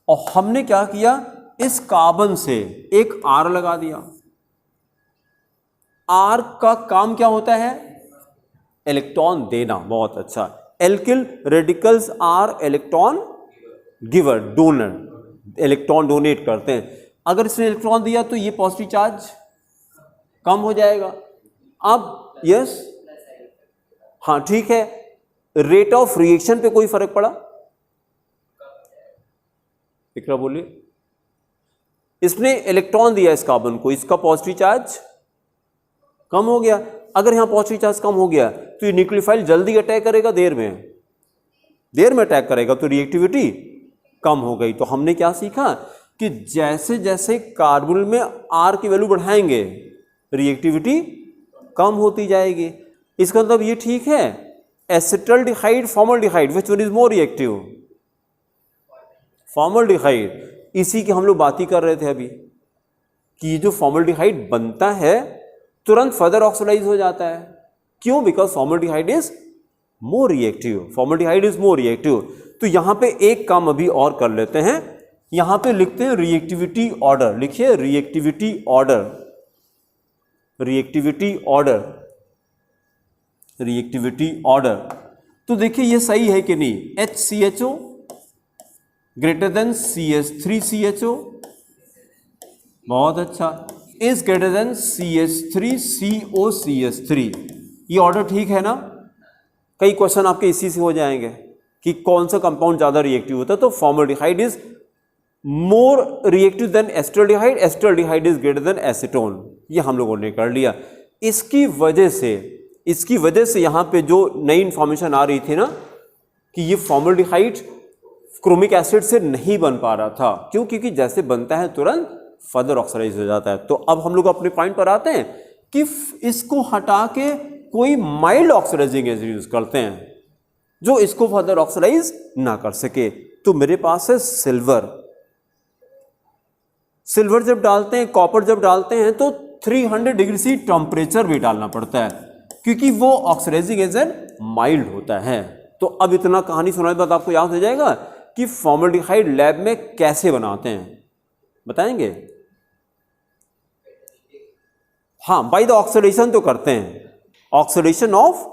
और हमने क्या किया, इस कार्बन से एक आर लगा दिया। आर का काम क्या होता है, इलेक्ट्रॉन देना। बहुत अच्छा, alkyl radicals are electron giver, donor, electron donate करते हैं। अगर इसने इलेक्ट्रॉन दिया तो ये पॉजिटिव चार्ज कम हो जाएगा। अब यस, हाँ ठीक है, रेट ऑफ रिएक्शन पे कोई फर्क पड़ा, इकरा बोलिए। इसने इलेक्ट्रॉन दिया इस कार्बन को, इसका पॉजिटिव चार्ज कम हो गया। अगर यहां पॉजिटिव चार्ज कम हो गया तो ये न्यूक्लियोफाइल जल्दी अटैक करेगा, देर में अटैक करेगा, तो रिएक्टिविटी कम हो गई। तो हमने क्या सीखा कि जैसे जैसे कार्बन में आर की वैल्यू बढ़ाएंगे रिएक्टिविटी कम होती जाएगी। इसका मतलब ये ठीक है, acetaldehyde formaldehyde, which one is more reactive, formaldehyde. इसी की हम लोग बात ही कर रहे थे अभी कि जो फॉर्मल्डिहाइड बनता है तुरंत फर्दर ऑक्सीडाइज हो जाता है। क्यों? Because formaldehyde is more reactive, formaldehyde is more reactive. तो यहां पे एक काम अभी और कर लेते हैं, यहां पे लिखते हैं रिएक्टिविटी ऑर्डर। लिखिए reactivity order, reactivity order, reactivity order. तो देखिए ये सही है कि नहीं, HCHO ग्रेटर देन CH3CHO, बहुत अच्छा, इज ग्रेटर देन CH3COCH3। ये ऑर्डर ठीक है ना? कई क्वेश्चन आपके इसी से हो जाएंगे कि कौन सा कंपाउंड ज्यादा रिएक्टिव होता है। तो formaldehyde is more reactive than acetaldehyde, acetaldehyde is greater than acetone. ये हम लोगों ने कर लिया। इसकी वजह से यहां पे जो नई इंफॉर्मेशन आ रही थी ना कि ये फॉर्मल्डिहाइड क्रोमिक एसिड से नहीं बन पा रहा था। क्यों? क्योंकि जैसे बनता है तुरंत फर्दर ऑक्सीडाइज हो जाता है। तो अब हम लोग अपने पॉइंट पर आते हैं कि इसको हटा के कोई माइल्ड ऑक्सीडाइजिंग एजेंट यूज करते हैं जो इसको फर्दर ऑक्सीडाइज ना कर सके। तो मेरे पास है सिल्वर। सिल्वर जब डालते हैं, कॉपर जब डालते हैं तो 300 डिग्री सी टेम्परेचर भी डालना पड़ता है क्योंकि वो ऑक्सीडाइजिंग एजेंट माइल्ड होता है। तो अब इतना कहानी सुनाने के बाद आपको याद हो जाएगा कि फॉर्मल्डिहाइड लैब में कैसे बनाते हैं, बताएंगे? हाँ, बाय द ऑक्सीडेशन तो करते हैं, ऑक्सीडेशन ऑफ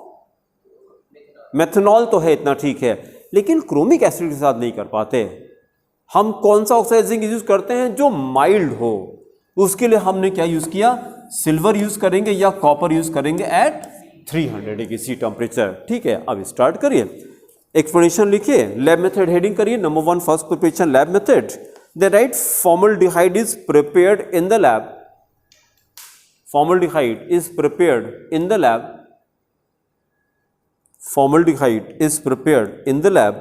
मेथनॉल तो है, इतना ठीक है, लेकिन क्रोमिक एसिड के साथ नहीं कर पाते। हम कौन सा ऑक्सीडाइजिंग यूज करते हैं? जो माइल्ड हो। उसके लिए हमने क्या यूज किया? सिल्वर यूज करेंगे या कॉपर यूज करेंगे एट 300 डिग्री सी टेम्परेचर। ठीक है, अब स्टार्ट करिए, एक्सप्लेनेशन लिखिए, लैब मेथड हेडिंग करिए। Number 1 first preparation lab method. They write formaldehyde is prepared in the lab. Formaldehyde is prepared in the lab. Formaldehyde is prepared in the lab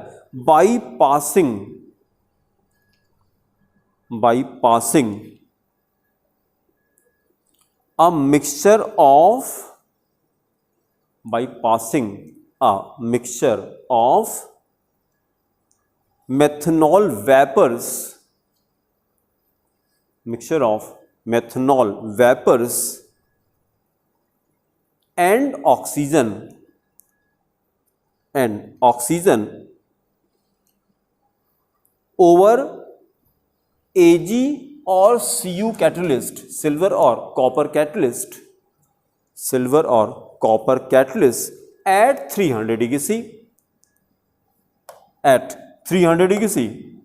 by passing a mixture of methanol vapors, mixture of methanol vapors and oxygen over Ag or Cu catalyst, silver or copper catalyst at 300 degree C, at 300 degree C,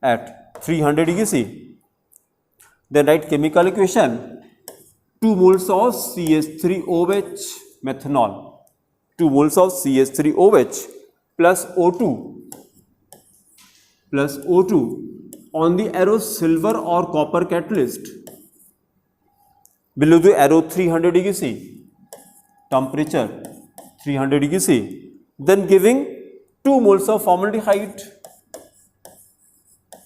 at 300 degree C. Then write chemical equation, 2 moles of CH3OH methanol, 2 moles of CH3OH plus O2 on the arrow silver or copper catalyst below the arrow 300 degree C, temperature 300 degree C, then giving 2 moles of formaldehyde,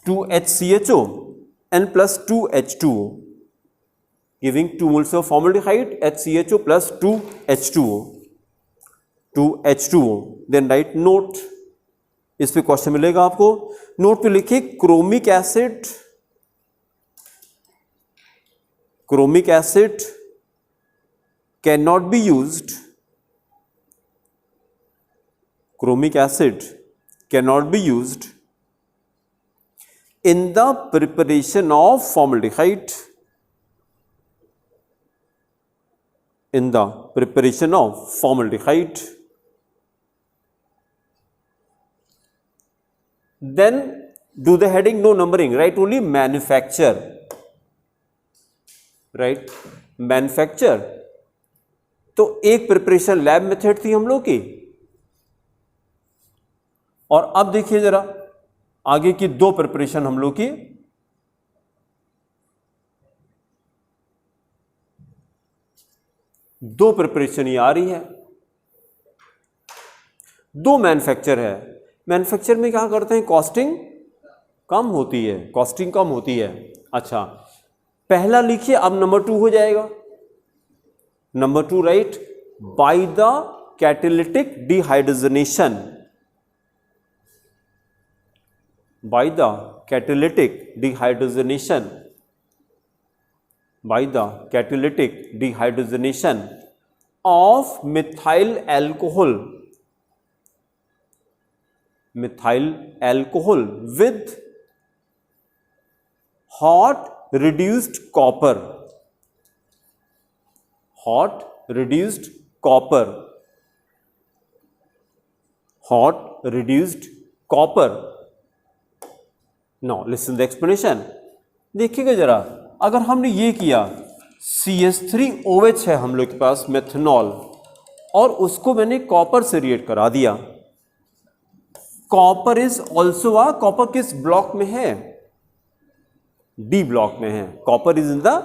2HCHO and plus 2H2O, giving 2 moles of formaldehyde, HCHO plus 2H2O. Then write note, इस पे क्वेश्चन मिलेगा आपको। नोट पे लिखिए chromic acid can not be used, chromic acid cannot be used in the preparation of formaldehyde, in the preparation of formaldehyde. Then do the heading no numbering, write only manufacture, right, manufacture. तो एक प्रिपरेशन लैब मेथड थी हम लोग की, और अब देखिए जरा आगे की दो प्रिपरेशन हम लोग की। दो प्रिपरेशन ये आ रही है, दो मैन्युफैक्चर है। मैन्युफैक्चर में क्या करते हैं, कॉस्टिंग कम होती है, कॉस्टिंग कम होती है। अच्छा, पहला लिखिए, अब नंबर 2 हो जाएगा। Number 2 right, by the catalytic dehydrogenation, by the catalytic dehydrogenation, by the catalytic dehydrogenation of methyl alcohol, methyl alcohol with hot reduced copper, hot reduced copper, hot reduced copper. Now listen the explanation. देखिएगा जरा, अगर हमने ये किया, CH3OH है हम लोग के पास मेथनॉल, और उसको मैंने कॉपर से रिएक्ट करा दिया। कॉपर इज ऑल्सो कॉपर किस ब्लॉक में है, डी ब्लॉक में है। Copper is in the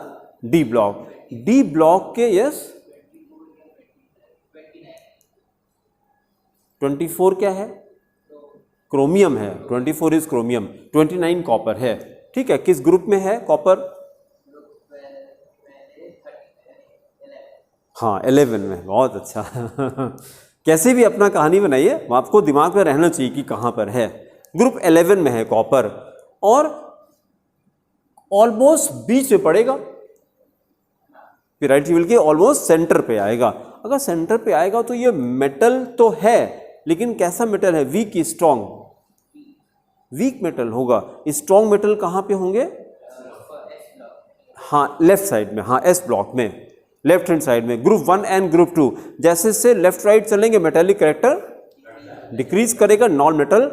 D block, D block के यस 24 क्या है, क्रोमियम है, 24 इज क्रोमियम, 29 कॉपर है। ठीक है, किस ग्रुप में है कॉपर, हाँ 11 में, बहुत अच्छा कैसे भी अपना कहानी बनाइए, आपको दिमाग में रहना चाहिए कि कहाँ पर है। ग्रुप 11 में है कॉपर, और ऑलमोस्ट बीच में पड़ेगा, पीरियोडिक टेबल के ऑलमोस्ट सेंटर पे आएगा। अगर सेंटर पे आएगा तो ये मेटल तो है, लेकिन कैसा मेटल है, वीक की स्ट्रॉन्ग, वीक मेटल होगा। स्ट्रॉन्ग मेटल कहाँ पे होंगे, हाँ लेफ्ट साइड में, हाँ एस ब्लॉक में, लेफ्ट हैंड साइड में। ग्रुप 1 एंड ग्रुप 2 जैसे से लेफ्ट राइट चलेंगे, मेटेलिक कैरेक्टर डिक्रीज करेगा, नॉन मेटल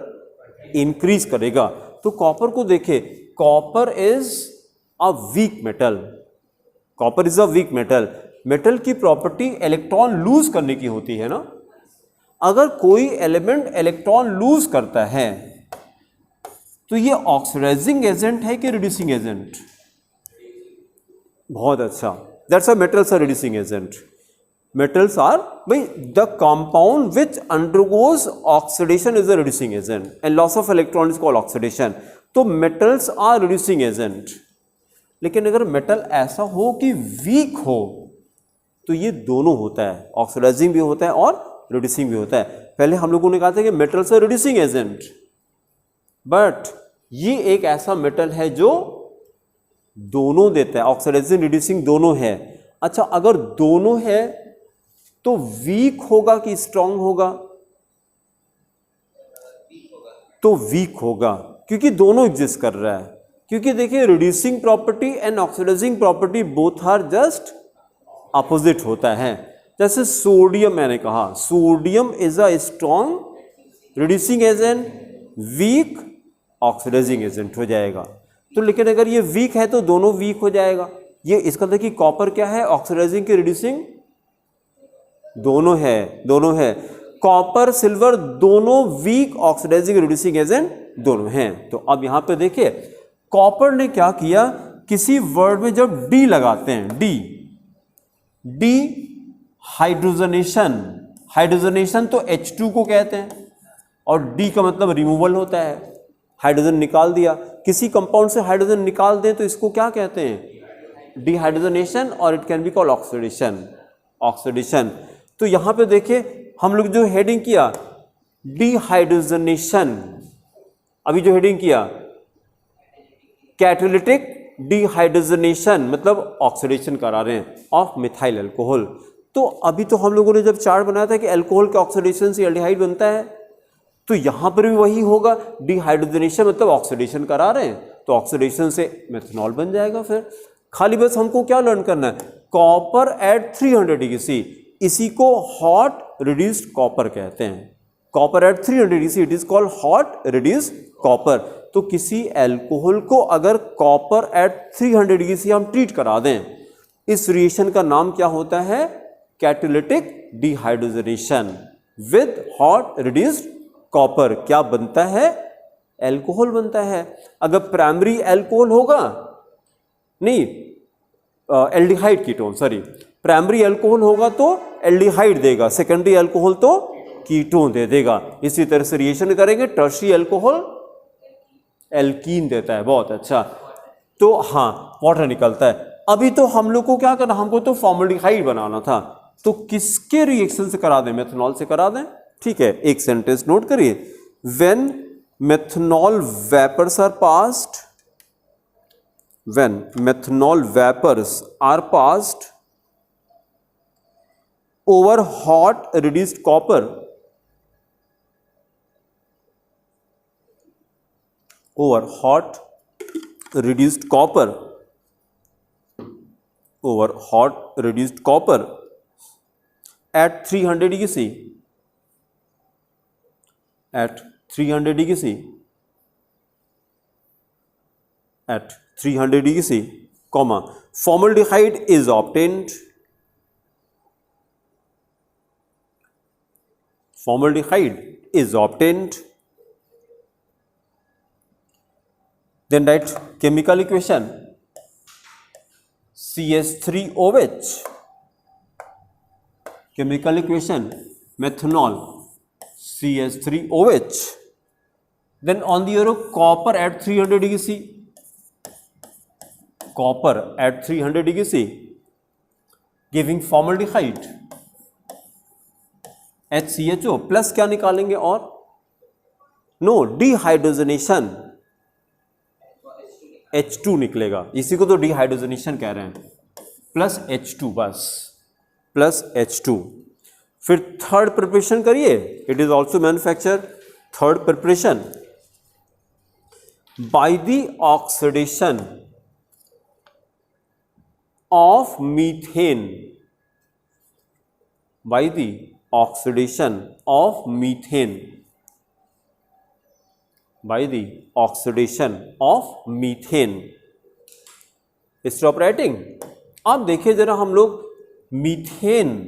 इंक्रीज करेगा। तो कॉपर को देखे, copper is a weak metal, copper is a weak metal. Metal की प्रॉपर्टी इलेक्ट्रॉन लूज करने की होती है ना। अगर कोई एलिमेंट इलेक्ट्रॉन लूज करता है तो ये ऑक्सीडाइजिंग एजेंट है कि रिड्यूसिंग एजेंट, बहुत अच्छा, that's a metals are reducing agent. Metals are भाई the compound which undergoes oxidation is a reducing agent and loss of electron is called oxidation. तो मेटल्स आर रिड्यूसिंग एजेंट। लेकिन अगर मेटल ऐसा हो कि वीक हो तो ये दोनों होता है, ऑक्सीडाइजिंग भी होता है और रिड्यूसिंग भी होता है। पहले हम लोगों ने कहा था कि metals are reducing agent, but ये एक ऐसा मेटल है जो दोनों देता है, ऑक्सीडाइजिंग रिड्यूसिंग दोनों है। अच्छा, अगर दोनों है तो वीक होगा कि स्ट्रांग होगा, तो वीक होगा, क्योंकि दोनों एग्जिस्ट कर रहा है। क्योंकि देखिए reducing property and oxidising property both are just opposite होता है। जैसे सोडियम, मैंने कहा sodium is a strong reducing agent, weak oxidising agent हो जाएगा। तो लेकिन अगर ये वीक है तो दोनों वीक हो जाएगा। ये इसका देखिए कॉपर क्या है, ऑक्सीडाइजिंग की रिड्यूसिंग दोनों है, दोनों है। कॉपर सिल्वर दोनों वीक ऑक्सीडाइजिंग रिड्यूसिंग एजेंट दोनों हैं। तो अब यहां पे देखिए कॉपर ने क्या किया, किसी वर्ड में जब डी लगाते हैं, डी हाइड्रोजनेशन, हाइड्रोजनेशन तो H2 को कहते हैं, और डी का मतलब रिमूवल होता है, हाइड्रोजन निकाल दिया। किसी कंपाउंड से हाइड्रोजन निकाल दें तो इसको क्या कहते हैं, डिहाइड्रोजनेशन, और it can be called oxidation, oxidation. तो यहां पे देखिए हम लोग जो हेडिंग किया डिहाइड्रोजनेशन, अभी जो हेडिंग किया कैटालिटिक डिहाइड्रोजनेशन, मतलब ऑक्सीडेशन करा रहे हैं ऑफ मिथाइल अल्कोहल। तो अभी तो हम लोगों ने जब चार्ट बनाया था कि अल्कोहल के ऑक्सीडेशन से एल्डिहाइड बनता है, तो यहाँ पर भी वही होगा, डिहाइड्रोजनेशन मतलब ऑक्सीडेशन करा रहे हैं, तो ऑक्सीडेशन से मेथनॉल बन जाएगा। फिर खाली बस हमको क्या लर्न करना है, कॉपर एट 300 डिग्री सी, इसी को हॉट रिड्यूस्ड कॉपर कहते हैं। Copper at 300 degree C, it is called hot reduced copper. तो किसी एल्कोहल को अगर कॉपर एट 300 डिग्री सी हम ट्रीट करा दें, इस रिएक्शन का नाम क्या होता है, catalytic dehydrogenation with hot reduced copper. क्या बनता है, एल्कोहल बनता है। अगर प्राइमरी एल्कोहल होगा, नहीं aldehyde ketone, sorry, primary alcohol होगा तो एल्डिहाइड देगा, सेकेंडरी एल्कोहल तो कीटोन दे देगा। इसी तरह से रिएक्शन करेंगे, टर्शियरी एल्कोहल एल्कीन देता है। बहुत अच्छा, तो हाँ वाटर निकलता है। अभी तो हम लोग को क्या करना, हमको तो फॉर्मल्डिहाइड बनाना था, तो किसके रिएक्शन से करा दें, मेथनॉल से करा दें। ठीक है, एक सेंटेंस नोट करिए, when methanol vapours are passed, when methanol vapors are passed over hot reduced copper, over hot reduced copper, over hot reduced copper at 300 degree C, at 300 degree C, at 300 degree C, comma, formaldehyde is obtained, formaldehyde is obtained, then write chemical equation CH3OH, chemical equation methanol CH3OH, then on the arrow copper at 300 degree C, copper at 300 degree C giving formaldehyde HCHO plus क्या निकालेंगे, और नो डिहाइड्रोजनेशन H2 निकलेगा, इसी को तो डिहाइड्रोजनेशन कह रहे हैं, प्लस H2, बस प्लस H2। फिर थर्ड प्रिपरेशन करिए, it is also manufacture. Third preparation, by the oxidation of methane, by the oxidation of methane, by the oxidation of methane, stop writing। अब देखिए जरा हम लोग, methane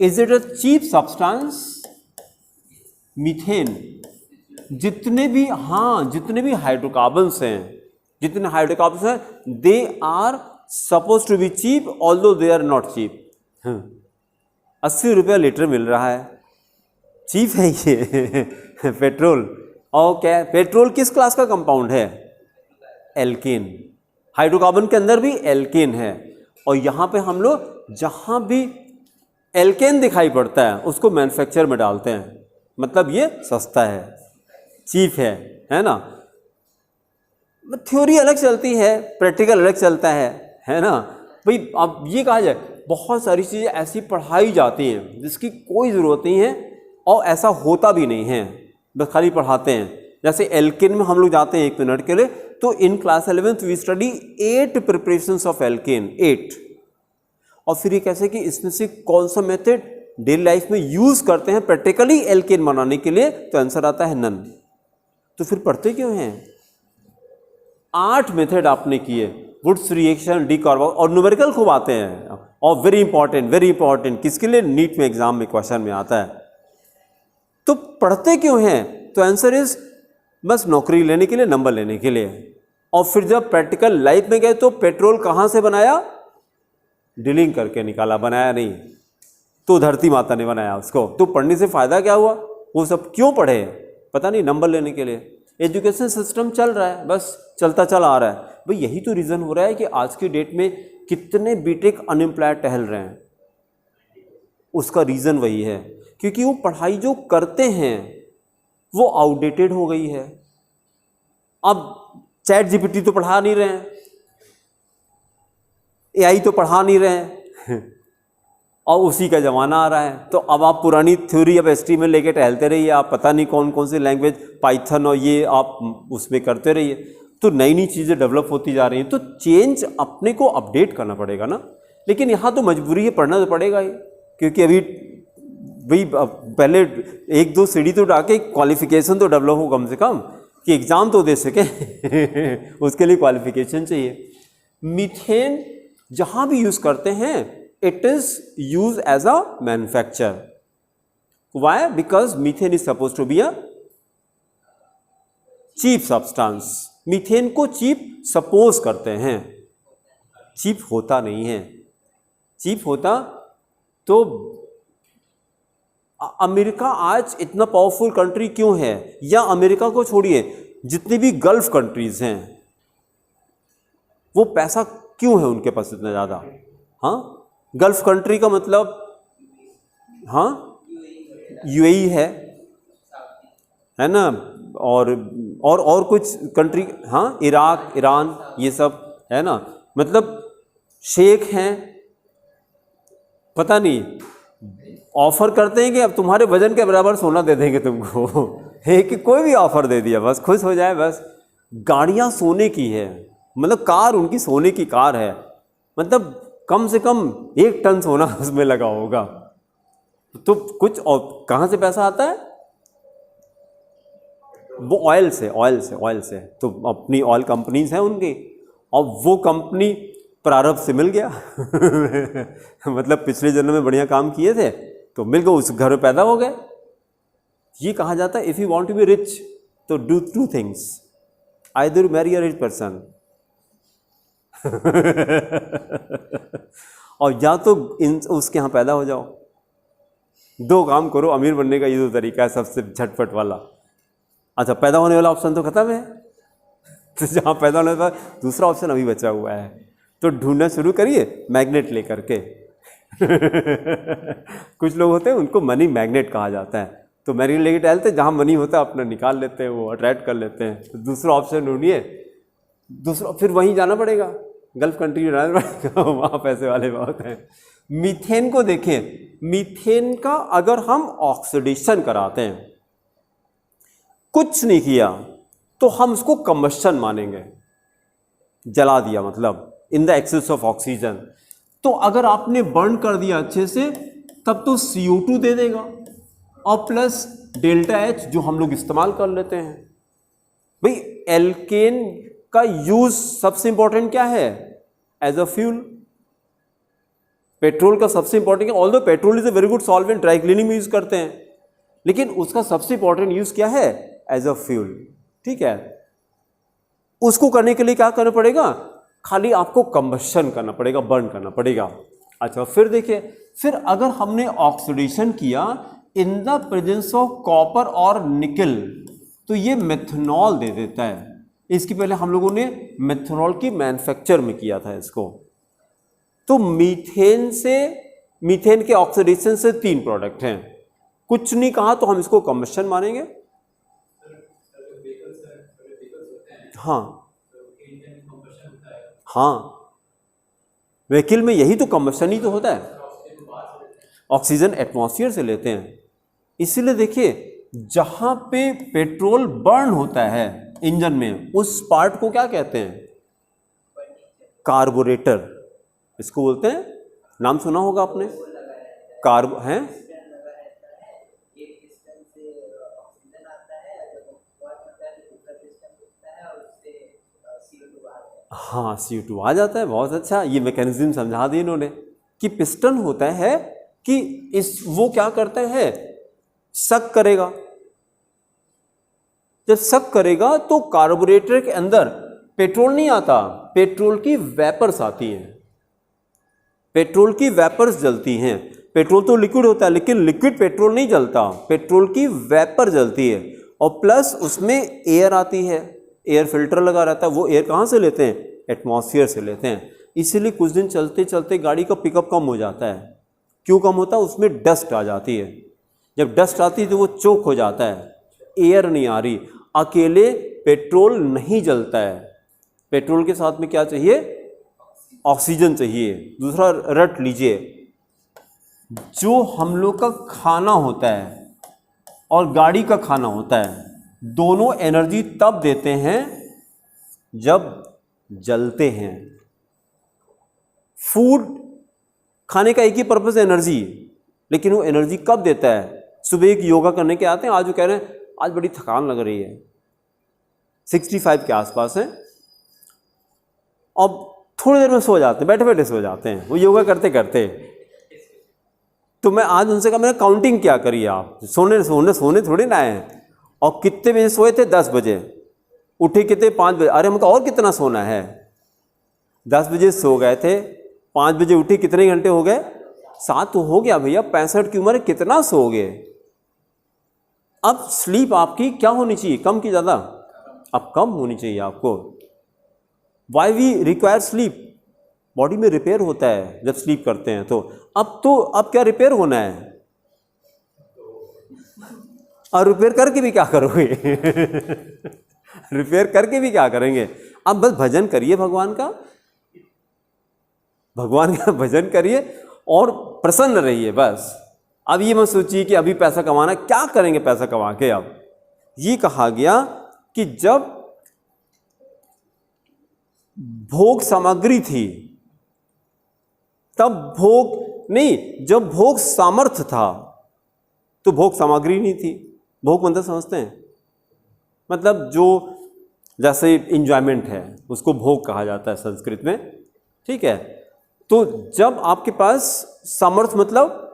is it a cheap substance, methane जितने भी, हाँ जितने भी हाइड्रोकार्बन्स हैं, जितने हाइड्रोकार्बन्स हैं, they are suppose to be cheap although they are not cheap. 80 रुपया लीटर मिल रहा है, चीप है ये पेट्रोल। और क्या, पेट्रोल किस क्लास का कंपाउंड है, एल्केन। हाइड्रोकार्बन के अंदर भी एल्केन है, और यहाँ पे हम लोग जहाँ भी एल्केन दिखाई पड़ता है उसको मैन्युफैक्चर में डालते हैं, मतलब ये सस्ता है, चीप है ना। थ्योरी अलग चलती है, प्रैक्टिकल अलग चलता है ना भाई। अब ये कहा जाए, बहुत सारी चीज़ें ऐसी पढ़ाई जाती हैं जिसकी कोई ज़रूरत नहीं है, और ऐसा होता भी नहीं है, बस खाली पढ़ाते हैं। जैसे एल्केन में हम लोग जाते हैं 1 मिनट के लिए, तो in class 11th we study 8 preparations of alkane, 8। और फिर ये कैसे कि इसमें से कौन सा मेथड डेली लाइफ में यूज़ करते हैं प्रैक्टिकली एल्केन बनाने के लिए, तो आंसर आता है नन। तो फिर पढ़ते क्यों हैं? 8 मेथड आपने किए, वुड्स रिएक्शन, डीकार्बो, और न्यूमेरिकल खूब आते हैं, और वेरी इंपॉर्टेंट किसके लिए, नीट में एग्जाम में क्वेश्चन में आता है। तो पढ़ते क्यों हैं? तो आंसर इज बस नौकरी लेने के लिए, नंबर लेने के लिए। और फिर जब प्रैक्टिकल लाइफ में गए तो पेट्रोल कहाँ से बनाया? ड्रिलिंग करके निकाला, बनाया नहीं तो धरती माता ने बनाया उसको। तो पढ़ने से फायदा क्या हुआ? वो सब क्यों पढ़े? पता नहीं, नंबर लेने के लिए। एजुकेशन सिस्टम चल रहा है, बस चलता चला आ रहा है भाई। यही तो रीज़न हो रहा है कि आज की डेट में कितने बीटेक अनएम्प्लॉयड टहल रहे हैं। उसका रीज़न वही है, क्योंकि वो पढ़ाई जो करते हैं वो आउटडेटेड हो गई है। अब चैट जीपीटी तो पढ़ा नहीं रहे हैं, एआई तो पढ़ा नहीं रहे हैं और उसी का ज़माना आ रहा है। तो अब आप पुरानी थ्योरी अब HTML लेके टहलते रहिए, आप पता नहीं कौन कौन सी लैंग्वेज, पाइथन और ये आप उसमें करते रहिए, तो नई नई चीज़ें डेवलप होती जा रही हैं। तो चेंज अपने को अपडेट करना पड़ेगा ना। लेकिन यहाँ तो मजबूरी है, पढ़ना तो पड़ेगा ही, क्योंकि अभी भाई पहले एक दो सीढ़ी तो डाके क्वालिफिकेशन तो डेवलप हो कम से कम, कि एग्ज़ाम तो दे सके उसके लिए क्वालिफिकेशन चाहिए। मीथेन जहाँ भी यूज़ करते हैं it is use as a manufacture. Why? Because methane is suppose to be a cheap substance. Methane को चीप सपोज करते हैं, चीप होता नहीं है। चीप होता तो अमेरिका आज इतना पावरफुल कंट्री क्यों है? या अमेरिका को छोड़िए, जितनी भी गल्फ कंट्रीज हैं वो पैसा क्यों है उनके पास इतना ज़्यादा? हाँ, गल्फ कंट्री का मतलब, हाँ, UAE है ना, और कुछ कंट्री, हाँ, इराक, ईरान, ये सब है ना, मतलब शेख हैं, पता नहीं, ऑफर करते हैं कि अब तुम्हारे वजन के बराबर सोना दे देंगे तुमको है कि कोई भी ऑफर दे दिया, बस खुश हो जाए। बस गाड़ियाँ सोने की है, मतलब कार उनकी सोने की कार है, मतलब कम से कम 1 टन सोना उसमें लगा होगा। तो कुछ और कहाँ से पैसा आता है? वो ऑयल से। तो अपनी ऑयल कंपनीज हैं उनकी, और वो कंपनी प्रारब्ध से मिल गया मतलब पिछले जन्म में बढ़िया काम किए थे तो मिल गए, उस घर में पैदा हो गए। ये कहा जाता है if you want to be rich तो do 2 things, either marry a rich person और या तो उसके यहाँ पैदा हो जाओ। 2 काम करो, अमीर बनने का ये 2 तरीका है सबसे झटपट वाला। अच्छा, पैदा होने वाला ऑप्शन तो खत्म है तो जहाँ पैदा होने वाला दूसरा ऑप्शन अभी बचा हुआ है, तो ढूंढना शुरू करिए मैग्नेट लेकर के कुछ लोग होते हैं उनको मनी मैग्नेट कहा जाता है, तो मैग्नेट लेके टहलते हैं, जहाँ मनी होता है अपना निकाल लेते हैं, वो अट्रैक्ट कर लेते हैं। तो दूसरा ऑप्शन ढूंढिए, दूसरा फिर वहीं जाना पड़ेगा, गल्फ कंट्री में जाना पड़ेगा वहाँ पैसे वाले बहुत हैं। मीथेन को देखें, मीथेन का अगर हम ऑक्सीडेशन कराते हैं, कुछ नहीं किया तो हम उसको कंबशन मानेंगे, जला दिया मतलब in the excess of oxygen. तो अगर आपने बर्न कर दिया अच्छे से तब तो CO2 दे देगा और प्लस डेल्टा H जो हम लोग इस्तेमाल कर लेते हैं। भाई एल्केन का यूज सबसे इंपॉर्टेंट क्या है? As a fuel. पेट्रोल का सबसे important, although petrol is a very good solvent, dry cleaning में यूज करते हैं, लेकिन उसका सबसे इंपॉर्टेंट यूज क्या है? As a fuel. ठीक है, उसको करने के लिए क्या करना पड़ेगा? खाली आपको कंबशन करना पड़ेगा, बर्न करना पड़ेगा। अच्छा, फिर देखिए, फिर अगर हमने ऑक्सीडेशन किया in the presence of copper और निकल तो ये मेथनॉल दे देता है। इसकी पहले हम लोगों ने मेथनॉल की मैन्युफैक्चर में किया था इसको। तो मीथेन के ऑक्सीडेशन से 3 प्रोडक्ट हैं। कुछ नहीं कहा तो हम इसको कंबशन मानेंगे। हाँ, व्हीकल में यही तो कंबशन ही तो होता है, ऑक्सीजन एटमॉस्फेयर से लेते हैं। इसीलिए देखिए, जहां पे पेट्रोल बर्न होता है इंजन में, उस पार्ट को क्या कहते हैं? कार्बोरेटर इसको बोलते हैं। नाम सुना होगा आपने, कार्ब हैं। हाँ, CO2 आ जाता है। बहुत अच्छा, ये मैकेनिज्म समझा दी इन्होंने कि पिस्टन होता है कि वो क्या करता है, सक करेगा। जब सक करेगा तो कार्बोरेटर के अंदर पेट्रोल नहीं आता, पेट्रोल की वेपर्स आती हैं, पेट्रोल की वेपर्स जलती हैं। पेट्रोल तो लिक्विड होता है, लेकिन लिक्विड पेट्रोल नहीं जलता, पेट्रोल की वेपर जलती है। और प्लस उसमें एयर आती है, एयर फिल्टर लगा रहता है। वो एयर कहाँ से लेते हैं? एटमॉस्फेयर से लेते हैं। इसीलिए कुछ दिन चलते चलते गाड़ी का पिकअप कम हो जाता है। क्यों कम होता है? उसमें डस्ट आ जाती है। जब डस्ट आती है तो वो चोक हो जाता है, एयर नहीं आ रही। अकेले पेट्रोल नहीं जलता है, पेट्रोल के साथ में क्या चाहिए? ऑक्सीजन चाहिए। दूसरा रट लीजिए, जो हम लोग का खाना होता है और गाड़ी का खाना होता है, दोनों एनर्जी तब देते हैं जब जलते हैं। फूड खाने का एक ही पर्पस है, एनर्जी, लेकिन वो एनर्जी कब देता है? सुबह एक योगा करने के आते हैं, आज वो कह रहे हैं आज बड़ी थकान लग रही है, 65 के आसपास है, अब थोड़ी देर में सो जाते हैं, बैठे बैठे सो जाते हैं वो योगा करते करते। तो मैं आज उनसे कहा, मैंने काउंटिंग क्या करी आप, सोने सोने सोने थोड़ी ना आए, और कितने बजे सोए थे? 10 बजे। उठे कितने? 5 बजे। अरे हमको और कितना सोना है? 10 बजे सो गए थे, 5 बजे उठे, कितने घंटे हो गए? 7 तो हो गया भैया, 65 की उम्र है, कितना सोओगे? अब स्लीप आपकी क्या होनी चाहिए, कम की ज़्यादा? अब कम होनी चाहिए आपको। Why we require sleep? Body में रिपेयर होता है जब स्लीप करते हैं। तो अब क्या रिपेयर होना है? और रिपेयर करके भी क्या करोगे? रिपेयर करके भी क्या करेंगे? अब बस भजन करिए भगवान का, भगवान का भजन करिए और प्रसन्न रहिए बस। अब ये मत सोचिए कि अभी पैसा कमाना, क्या करेंगे पैसा कमा के? अब ये कहा गया कि जब भोग सामग्री थी तब भोग नहीं, जब भोग सामर्थ्य था तो भोग सामग्री नहीं थी। भोग मतलब समझते हैं, मतलब जो जैसे इंजॉयमेंट है उसको भोग कहा जाता है संस्कृत में, ठीक है। तो जब आपके पास सामर्थ्य मतलब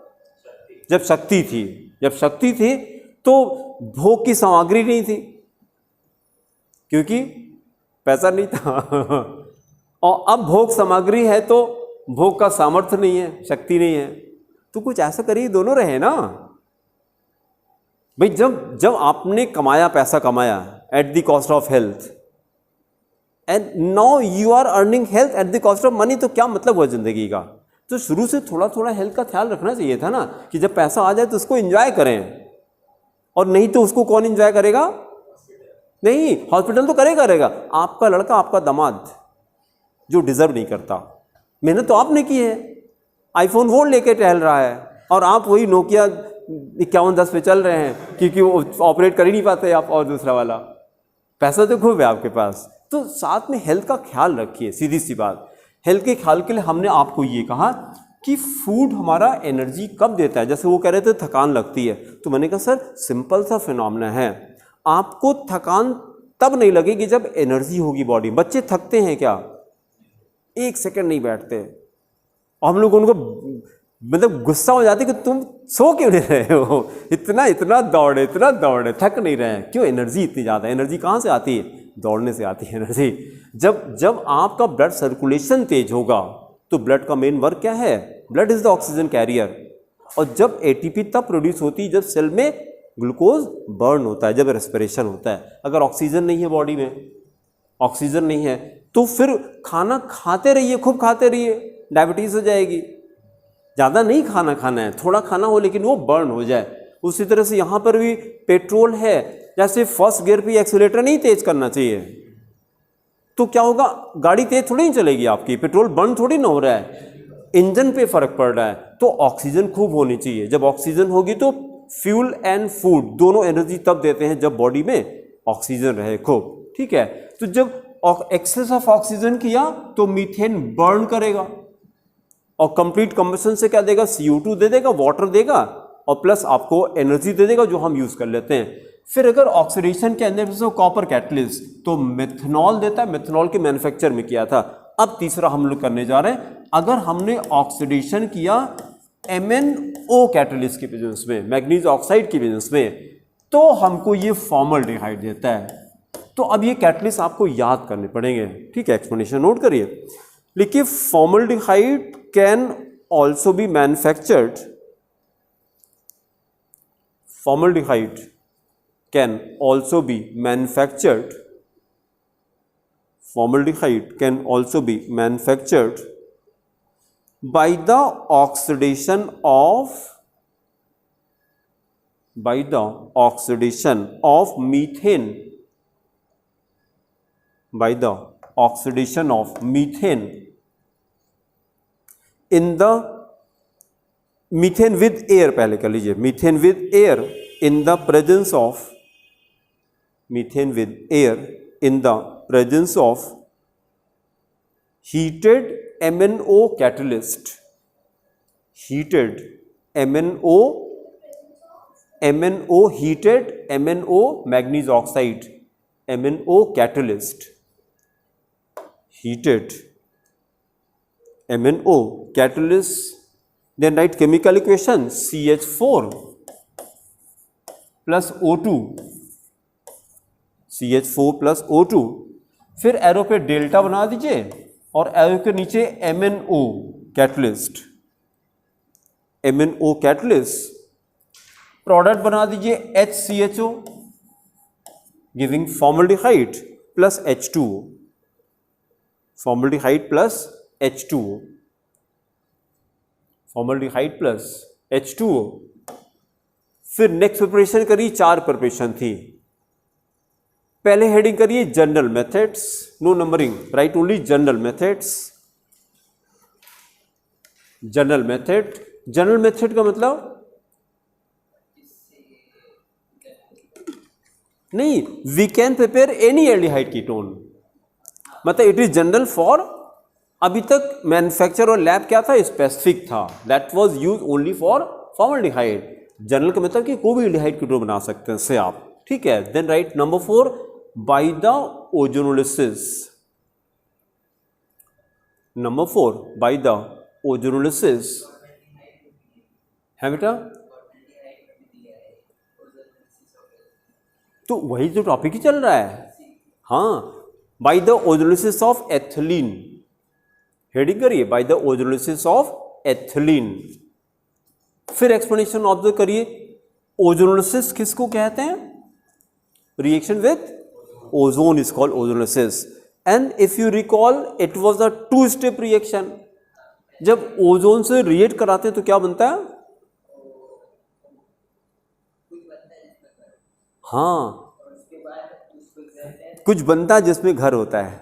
जब शक्ति थी तो भोग की सामग्री नहीं थी, क्योंकि पैसा नहीं था। और अब भोग सामग्री है तो भोग का सामर्थ्य नहीं है, शक्ति नहीं है। तो कुछ ऐसा करिए, दोनों रहे ना भाई। जब आपने कमाया, पैसा कमाया at the cost of health, and now you are earning health at the cost of money, तो क्या मतलब हुआ जिंदगी का? तो शुरू से थोड़ा थोड़ा हेल्थ का ख्याल रखना चाहिए था ना, कि जब पैसा आ जाए तो उसको एंजॉय करें, और नहीं तो उसको कौन एंजॉय करेगा? नहीं, हॉस्पिटल तो करेगा आपका लड़का, आपका दामाद जो डिजर्व नहीं करता। मेहनत तो आपने की है, आईफोन वो लेके टहल रहा है, और आप वही नोकिया 5110 पे चल रहे हैं, क्योंकि वो ऑपरेट कर ही नहीं पाते आप, और दूसरा वाला पैसा तो खूब है आपके पास। तो साथ में हेल्थ का ख्याल रखिए, सीधी सी बात। हेल्थ के ख्याल के लिए हमने आपको ये कहा कि फूड हमारा एनर्जी कब देता है। जैसे वो कह रहे थे थकान लगती है, तो मैंने कहा सर सिंपल सा फिनोमेना है, आपको थकान तब नहीं लगेगी जब एनर्जी होगी बॉडी। बच्चे थकते हैं क्या? 1 सेकंड नहीं बैठते, और हम लोग उनको मतलब गुस्सा हो जाते कि तुम सो क्यों नहीं रहे हो, इतना दौड़े थक नहीं रहे हैं, क्यों? एनर्जी इतनी ज़्यादा। एनर्जी कहाँ से आती है? दौड़ने से आती है एनर्जी। जब आपका ब्लड सर्कुलेशन तेज होगा तो ब्लड का मेन वर्क क्या है? Blood is the oxygen carrier. और जब एटीपी तब प्रोड्यूस होती है जब सेल में ग्लूकोज बर्न होता है, जब रेस्पिरेशन होता है। अगर ऑक्सीजन नहीं है बॉडी में, ऑक्सीजन नहीं है तो फिर खाना खाते रहिए, खूब खाते रहिए, डायबिटीज हो जाएगी। ज़्यादा नहीं खाना है, थोड़ा खाना हो लेकिन वो बर्न हो जाए। उसी तरह से यहाँ पर भी पेट्रोल है, जैसे फर्स्ट गियर पे एक्सीलरेटर नहीं तेज करना चाहिए, तो क्या होगा? गाड़ी तेज थोड़ी नहीं चलेगी आपकी, पेट्रोल बर्न थोड़ी ना हो रहा है, इंजन पे फर्क पड़ रहा है। तो ऑक्सीजन खूब होनी चाहिए। जब ऑक्सीजन होगी तो फ्यूल एंड फूड दोनों एनर्जी तब देते हैं जब बॉडी में ऑक्सीजन रहे खूब, ठीक है। तो जब एक्सेस ऑफ ऑक्सीजन किया तो मीथेन बर्न करेगा, और कंप्लीट कंबशन से क्या देगा? CO2 दे देगा, वाटर देगा, और प्लस आपको एनर्जी दे देगा जो हम यूज कर लेते हैं। फिर अगर ऑक्सीडेशन के अंदर कॉपर कैटलिस्ट तो मेथनॉल देता है, मेथनॉल के मैन्युफैक्चर में किया था। अब तीसरा हम लोग करने जा रहे हैं, अगर हमने ऑक्सीडेशन किया MnO कैटलिस्ट के प्रेजेंस में, मैग्नीज ऑक्साइड के प्रेजेंस में, तो हमको ये फॉर्मल्डिहाइड देता है। तो अब ये कैटलिस्ट आपको याद करने पड़ेंगे, ठीक है। एक्सप्लेनेशन नोट करिए, लिखिए formaldehyde can also be manufactured, formaldehyde can also be manufactured, formaldehyde can also be manufactured by the oxidation of methane, by the oxidation of methane in the methane with air पहले कर लीजिए, methane with air in the presence of, methane with air in the presence of heated MnO catalyst, heated MnO heated MnO manganese oxide, MnO catalyst, heated MnO catalyst, then write chemical equation CH4 plus O2, CH4 plus O2, फिर एरो पे डेल्टा बना दीजिए और एरो के नीचे MnO catalyst, MnO catalyst, product बना दीजिए HCHO giving formaldehyde plus H2O, formaldehyde plus H2O, formaldehyde plus H2O। फिर नेक्स्ट प्रिपरेशन करी, 4 प्रिपरेशन थी। पहले हेडिंग करिए general methods, no numbering, write only general methods. General method, general method का मतलब नहीं, we can prepare any aldehyde ketone, मतलब इट इज जनरल फॉर, अभी तक मैन्युफैक्चर और लैब क्या था, स्पेसिफिक था, that was use only for formaldehyde. General का मतलब कि कोई भी एल्डिहाइड कीटोन बना सकते हैं इससे आप, ठीक है। Then write number 4 by the ozonolysis, number 4 by the ozonolysis है बेटा, तो वही जो टॉपिक ही चल रहा है। हाँ, by the ozonolysis of ethylene, heading करिए by the ozonolysis of ethylene। फिर एक्सप्लेनेशन ऑब्जर्व करिए, ओजोनोलिसिस किसको कहते हैं, reaction with ozone is called ozonolysis, and if you recall it was a 2-step reaction। जब ओजोन से रिएक्ट कराते हैं तो क्या बनता है, हाँ, कुछ बनता है जिसमें घर होता है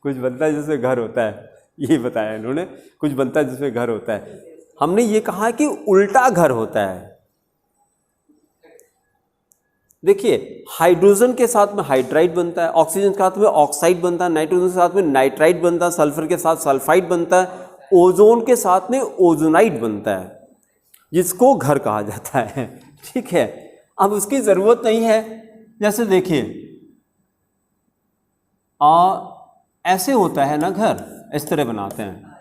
कुछ बनता है जिसमें घर होता है, ये बताया इन्होंने, कुछ बनता है जिसमें घर होता है। हमने ये कहा कि उल्टा घर होता है। देखिए, हाइड्रोजन के साथ में हाइड्राइड बनता है, ऑक्सीजन के साथ में ऑक्साइड बनता है, नाइट्रोजन के साथ में नाइट्राइड बनता है, सल्फर के साथ सल्फाइड बनता है, ओजोन के साथ में ओजोनाइड बनता है, जिसको घर कहा जाता है, ठीक है। अब उसकी ज़रूरत नहीं है, जैसे देखिए ऐसे होता है ना घर, इस तरह बनाते हैं,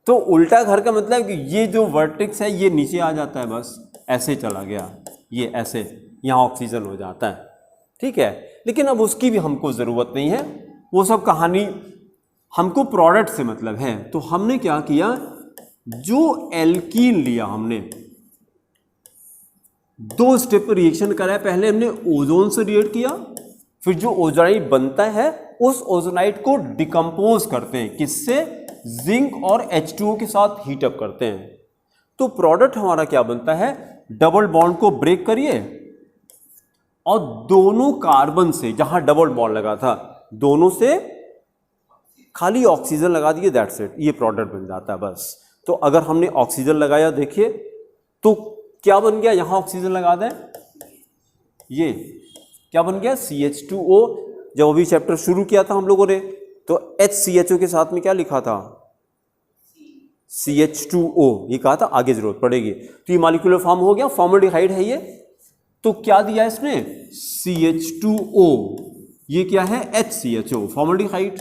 तो उल्टा घर का मतलब कि ये जो वर्टेक्स है ये नीचे आ जाता है, बस ऐसे चला गया, ये ऐसे यहाँ ऑक्सीजन हो जाता है, ठीक है। लेकिन अब उसकी भी हमको ज़रूरत नहीं है, वो सब कहानी, हमको प्रोडक्ट से मतलब है। तो हमने क्या किया, जो एल्कीन लिया हमने, 2 स्टेप रिएक्शन करा। पहले हमने ओजोन से रिएक्ट किया, फिर जो ओजोनाइड बनता है उस ओजोनाइड को डिकम्पोज करते हैं, किससे, जिंक और H2O के साथ हीटअप करते हैं। तो प्रोडक्ट हमारा क्या बनता है, डबल बॉन्ड को ब्रेक करिए और दोनों कार्बन से, जहां डबल बॉन्ड लगा था, दोनों से खाली ऑक्सीजन लगा दिए, दैट्स इट, ये प्रोडक्ट बन जाता है बस। तो अगर हमने ऑक्सीजन लगाया, देखिए तो क्या बन गया, यहां ऑक्सीजन लगा दें, ये क्या बन गया, CH2O। जब अभी चैप्टर शुरू किया था हम लोगों ने, तो HCHO के साथ में क्या लिखा था, CH2O, ये कहा था आगे जरूरत पड़ेगी। तो ये मॉलिक्यूलर फॉर्म हो गया, फॉर्मल्डिहाइड है ये, तो क्या दिया इसने, CH2O, ये क्या है, HCHO, फॉर्मल्डिहाइड।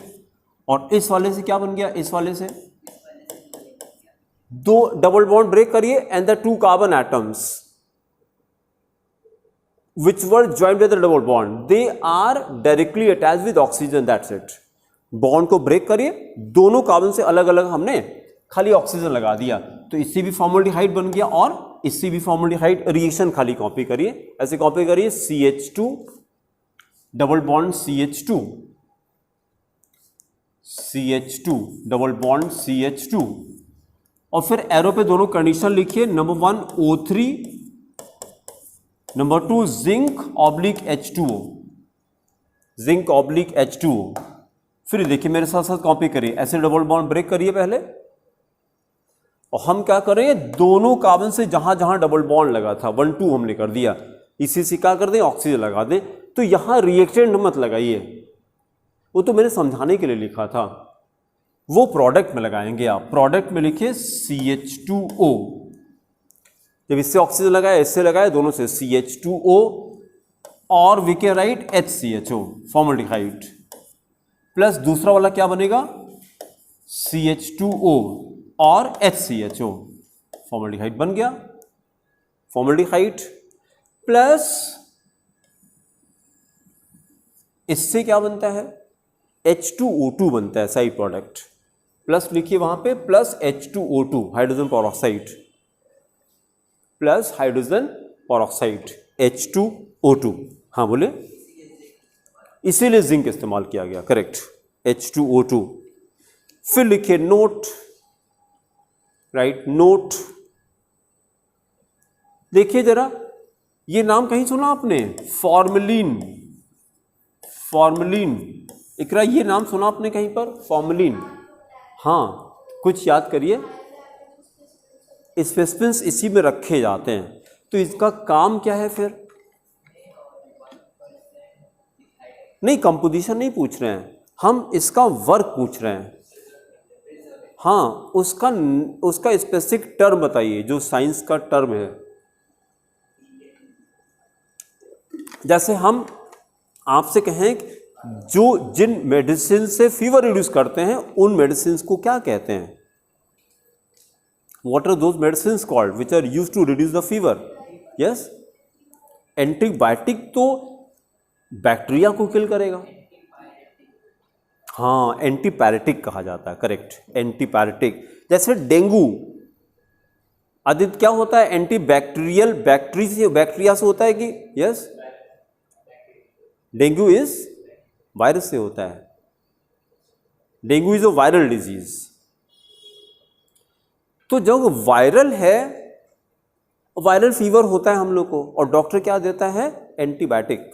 और इस वाले से क्या बन गया, इस वाले से 2 डबल बॉन्ड ब्रेक करिए, and the 2 carbon atoms which were joined by the double bond, they are directly attached with oxygen, that's it। Bond को ब्रेक करिए, दोनों कार्बन से अलग अलग हमने खाली ऑक्सीजन लगा दिया, तो इससे भी फॉर्मल्डिहाइड बन गया और इससे भी फॉर्मल्डिहाइड। रिएक्शन खाली कॉपी करिए, ऐसे कॉपी करिए, CH2 double bond CH2, CH2 double bond CH2, और फिर एरो पे दोनों कंडीशन लिखिए, number 1 O3, number 2 zinc oblique H2O, zinc oblique H2O। फिर देखिए मेरे साथ साथ कॉपी करिए, ऐसे डबल बॉन्ड ब्रेक करिए पहले, और हम क्या करेंगे, दोनों कार्बन से जहां जहां डबल बॉन्ड लगा था 1 2 हमने कर दिया, इसी से क्या कर दें, ऑक्सीजन लगा दें। तो यहां रिएक्टेंट मत लगाइए, वो तो मैंने समझाने के लिए लिखा था, वो प्रोडक्ट में लगाएंगे आप। प्रोडक्ट में लिखिए CH2O, जब इससे ऑक्सीजन लगाया इससे लगाया, दोनों से CH2O, और we can write HCHO formaldehyde, plus दूसरा वाला क्या बनेगा, CH2O और HCHO, फॉर्मल्डिहाइड बन गया। फॉर्मल्डिहाइड प्लस इससे क्या बनता है, H2O2 बनता है साइड प्रोडक्ट, प्लस लिखिए वहां पे plus H2O2 hydrogen peroxide, plus hydrogen peroxide H2O2। हाँ बोले, इसीलिए जिंक इस्तेमाल किया गया, करेक्ट, H2O2। फिर लिखिए नोट, राइट, नोट। देखिए जरा, ये नाम कहीं सुना आपने, फॉर्मलिन, फॉर्मलिन, इकरा ये नाम सुना आपने कहीं पर, फॉर्मलिन? हाँ, कुछ याद करिए, स्पेसिमेंस इसी में रखे जाते हैं, तो इसका काम क्या है फिर? नहीं, कंपोजिशन नहीं पूछ रहे हैं हम, इसका वर्क पूछ रहे हैं। हाँ, उसका स्पेसिफिक टर्म बताइए, जो साइंस का टर्म है। जैसे हम आपसे कहें जो जिन मेडिसिन से फीवर रिड्यूस करते हैं, उन मेडिसिन को क्या कहते हैं? What are those medicines called which are used to reduce the fever? Yes, antibiotic तो बैक्टीरिया को किल करेगा, हाँ, एंटीपैरेटिक कहा जाता है, करेक्ट, एंटीपैरेटिक। जैसे डेंगू, आदित्य क्या होता है, एंटीबैक्टीरियल, बैक्टीरिया से होता है कि? यस, डेंगू इज वायरस से होता है, dengue is a viral disease. तो जब वायरल है, वायरल फीवर होता है हम लोग को, और डॉक्टर क्या देता है, एंटीबायोटिक।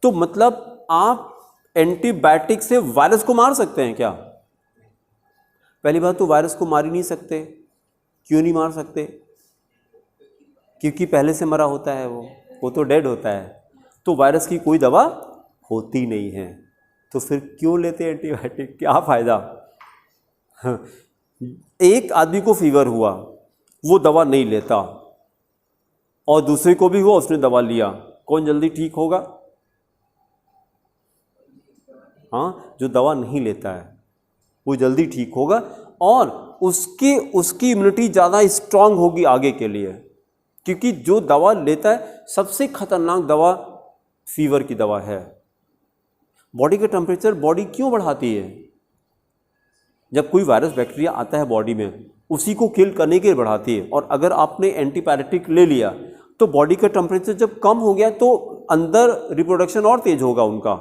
तो मतलब आप एंटीबायोटिक से वायरस को मार सकते हैं क्या? पहली बात तो वायरस को मार ही नहीं सकते। क्यों नहीं मार सकते? क्योंकि पहले से मरा होता है, वो तो डेड होता है, तो वायरस की कोई दवा होती नहीं है, तो फिर क्यों लेते हैं एंटीबायोटिक, क्या फायदा? एक आदमी को फीवर हुआ, वो दवा नहीं लेता, और दूसरे को भी हुआ, उसने दवा लिया, कौन जल्दी ठीक होगा? हाँ, जो दवा नहीं लेता है वो जल्दी ठीक होगा, और उसकी इम्यूनिटी ज़्यादा स्ट्रांग होगी आगे के लिए, क्योंकि जो दवा लेता है, सबसे खतरनाक दवा फीवर की दवा है। बॉडी का टेम्परेचर बॉडी क्यों बढ़ाती है? जब कोई वायरस बैक्टीरिया आता है बॉडी में, उसी को किल करने के लिए बढ़ाती है, और अगर आपने एंटीपैरेटिक ले लिया तो बॉडी का टेम्परेचर जब कम हो गया तो अंदर रिप्रोडक्शन और तेज होगा उनका,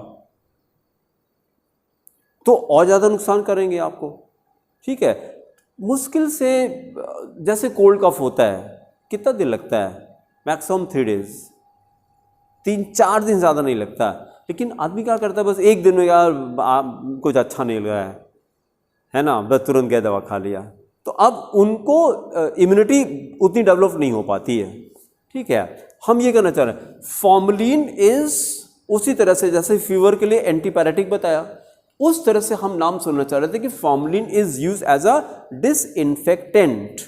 तो और ज़्यादा नुकसान करेंगे आपको। ठीक है, मुश्किल से जैसे कोल्ड कफ होता है, कितना दिन लगता है? मैक्सिमम 3 डेज, 3-4 दिन, ज़्यादा नहीं लगता। लेकिन आदमी क्या करता है, बस एक दिन में यार कुछ अच्छा नहीं लगा है ना, बस तुरंत गया दवा खा लिया, तो अब उनको इम्यूनिटी उतनी डेवलप नहीं हो पाती है। ठीक है, हम ये कहना चाह रहे हैं, फॉर्मलिन इज उसी तरह से जैसे फीवर के लिए एंटीपैरेटिक बताया, उस तरह से हम नाम सुनना चाह रहे थे कि formalin is use as a disinfectant.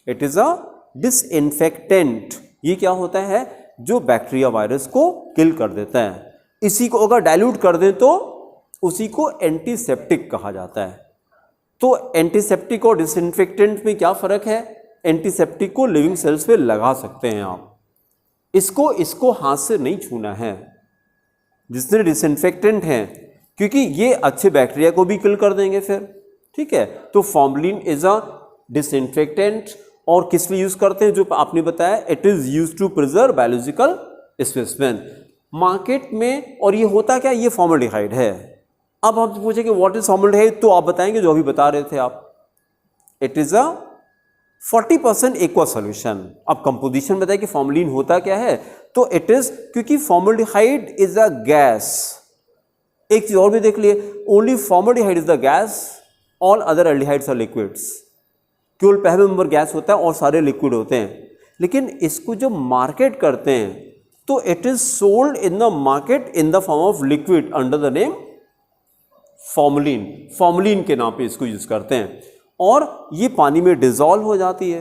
It is a disinfectant. ये क्या होता है? जो बैक्टीरिया वायरस को किल कर देता है। इसी को अगर डाइल्यूट कर दें तो उसी को एंटीसेप्टिक कहा जाता है। तो एंटीसेप्टिक और डिसइंफेक्टेंट में क्या फर्क है? एंटीसेप्टिक को लिविंग सेल्स पे लगा सकते हैं आप, इसको हाथ से नहीं छूना है। जिसने डिसइंफेक्टेंट है, क्योंकि ये अच्छे बैक्टीरिया को भी किल कर देंगे फिर। ठीक है, तो फॉर्मलिन इज अ डिसइंफेक्टेंट, और किस लिए यूज करते हैं? जो आपने बताया, it is use to preserve biological specimen market में। और ये होता क्या? ये फॉर्मल्डिहाइड है। अब आप पूछेंगे व्हाट इज फॉर्मल्डिहाइड, तो आप बताएंगे जो अभी बता रहे थे आप, it is a 40% aqua solution. अब कंपोजिशन बताइए कि फॉर्मलिन होता क्या है, तो इट इज, क्योंकि फॉर्मल्डिहाइड इज अ गैस। एक चीज और भी देख लिए, only formaldehyde is the gas all other aldehydes are liquids. केवल पहले नंबर गैस होता है और सारे लिक्विड होते हैं। लेकिन इसको जो मार्केट करते हैं तो it is sold in the market in the form of liquid under the name formalin. Formalin के नाम पे इसको यूज करते हैं और ये पानी में डिजॉल्व हो जाती है,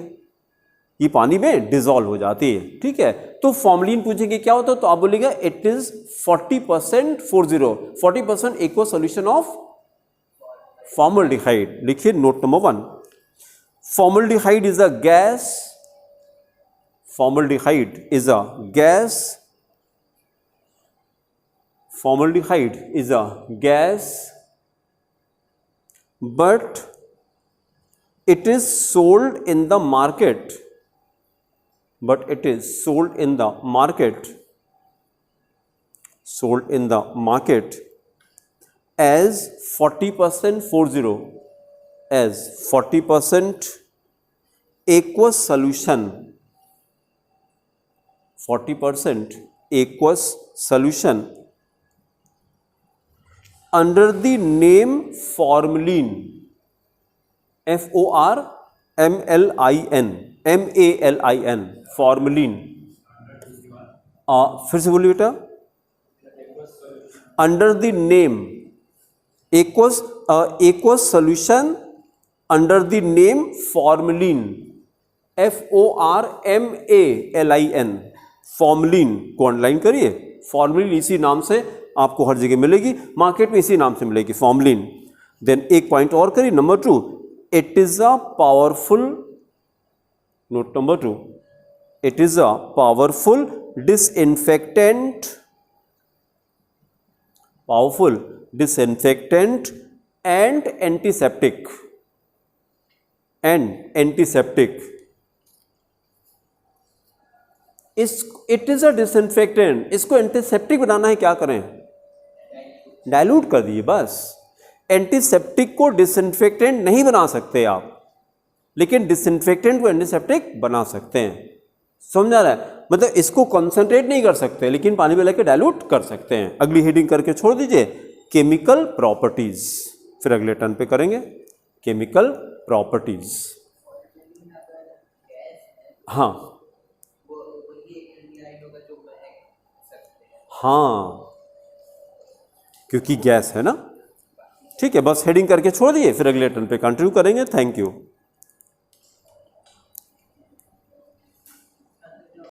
ये पानी में डिजॉल्व हो जाती है। ठीक है, तो फॉर्मलिन पूछेंगे क्या होता है तो आप बोलेगा it is 40% 40% aqua solution of formaldehyde. लिखिए note number 1, formaldehyde is a gas, formaldehyde is a gas, formaldehyde is a gas, but it is sold in the market, but it is sold in the market, sold in the market as 40% as 40% aqueous solution, 40% aqueous solution under the name formalin, FORMALIN, formalin। फिर से बोलिए बेटा, under the name aqueous solution under the name formalin, FORMALIN, formalin को अंडरलाइन करिए। फॉर्मलिन इसी नाम से आपको हर जगह मिलेगी, मार्केट में इसी नाम से मिलेगी फॉर्मलिन। देन एक पॉइंट और करिए, number 2, it is a powerful, note number 2, it is a powerful disinfectant, powerful disinfectant and antiseptic, and antiseptic. It is a disinfectant, इसको एंटीसेप्टिक बनाना है, क्या करें, डाइल्यूट कर दिए बस। एंटीसेप्टिक को डिसइंफेक्टेंट नहीं बना सकते आप, लेकिन डिसइंफेक्टेंट को एंटीसेप्टिक बना सकते हैं। समझा रहा है, मतलब इसको कंसंट्रेट नहीं कर सकते लेकिन पानी में लेकर डाइल्यूट कर सकते हैं। अगली हेडिंग करके छोड़ दीजिए, केमिकल प्रॉपर्टीज, फिर अगले टर्न पे करेंगे केमिकल प्रॉपर्टीज। हाँ हाँ, क्योंकि गैस है ना। ठीक है, बस हेडिंग करके छोड़ दिए, फिर अगले टर्न पे कंटिन्यू करेंगे। Thank you.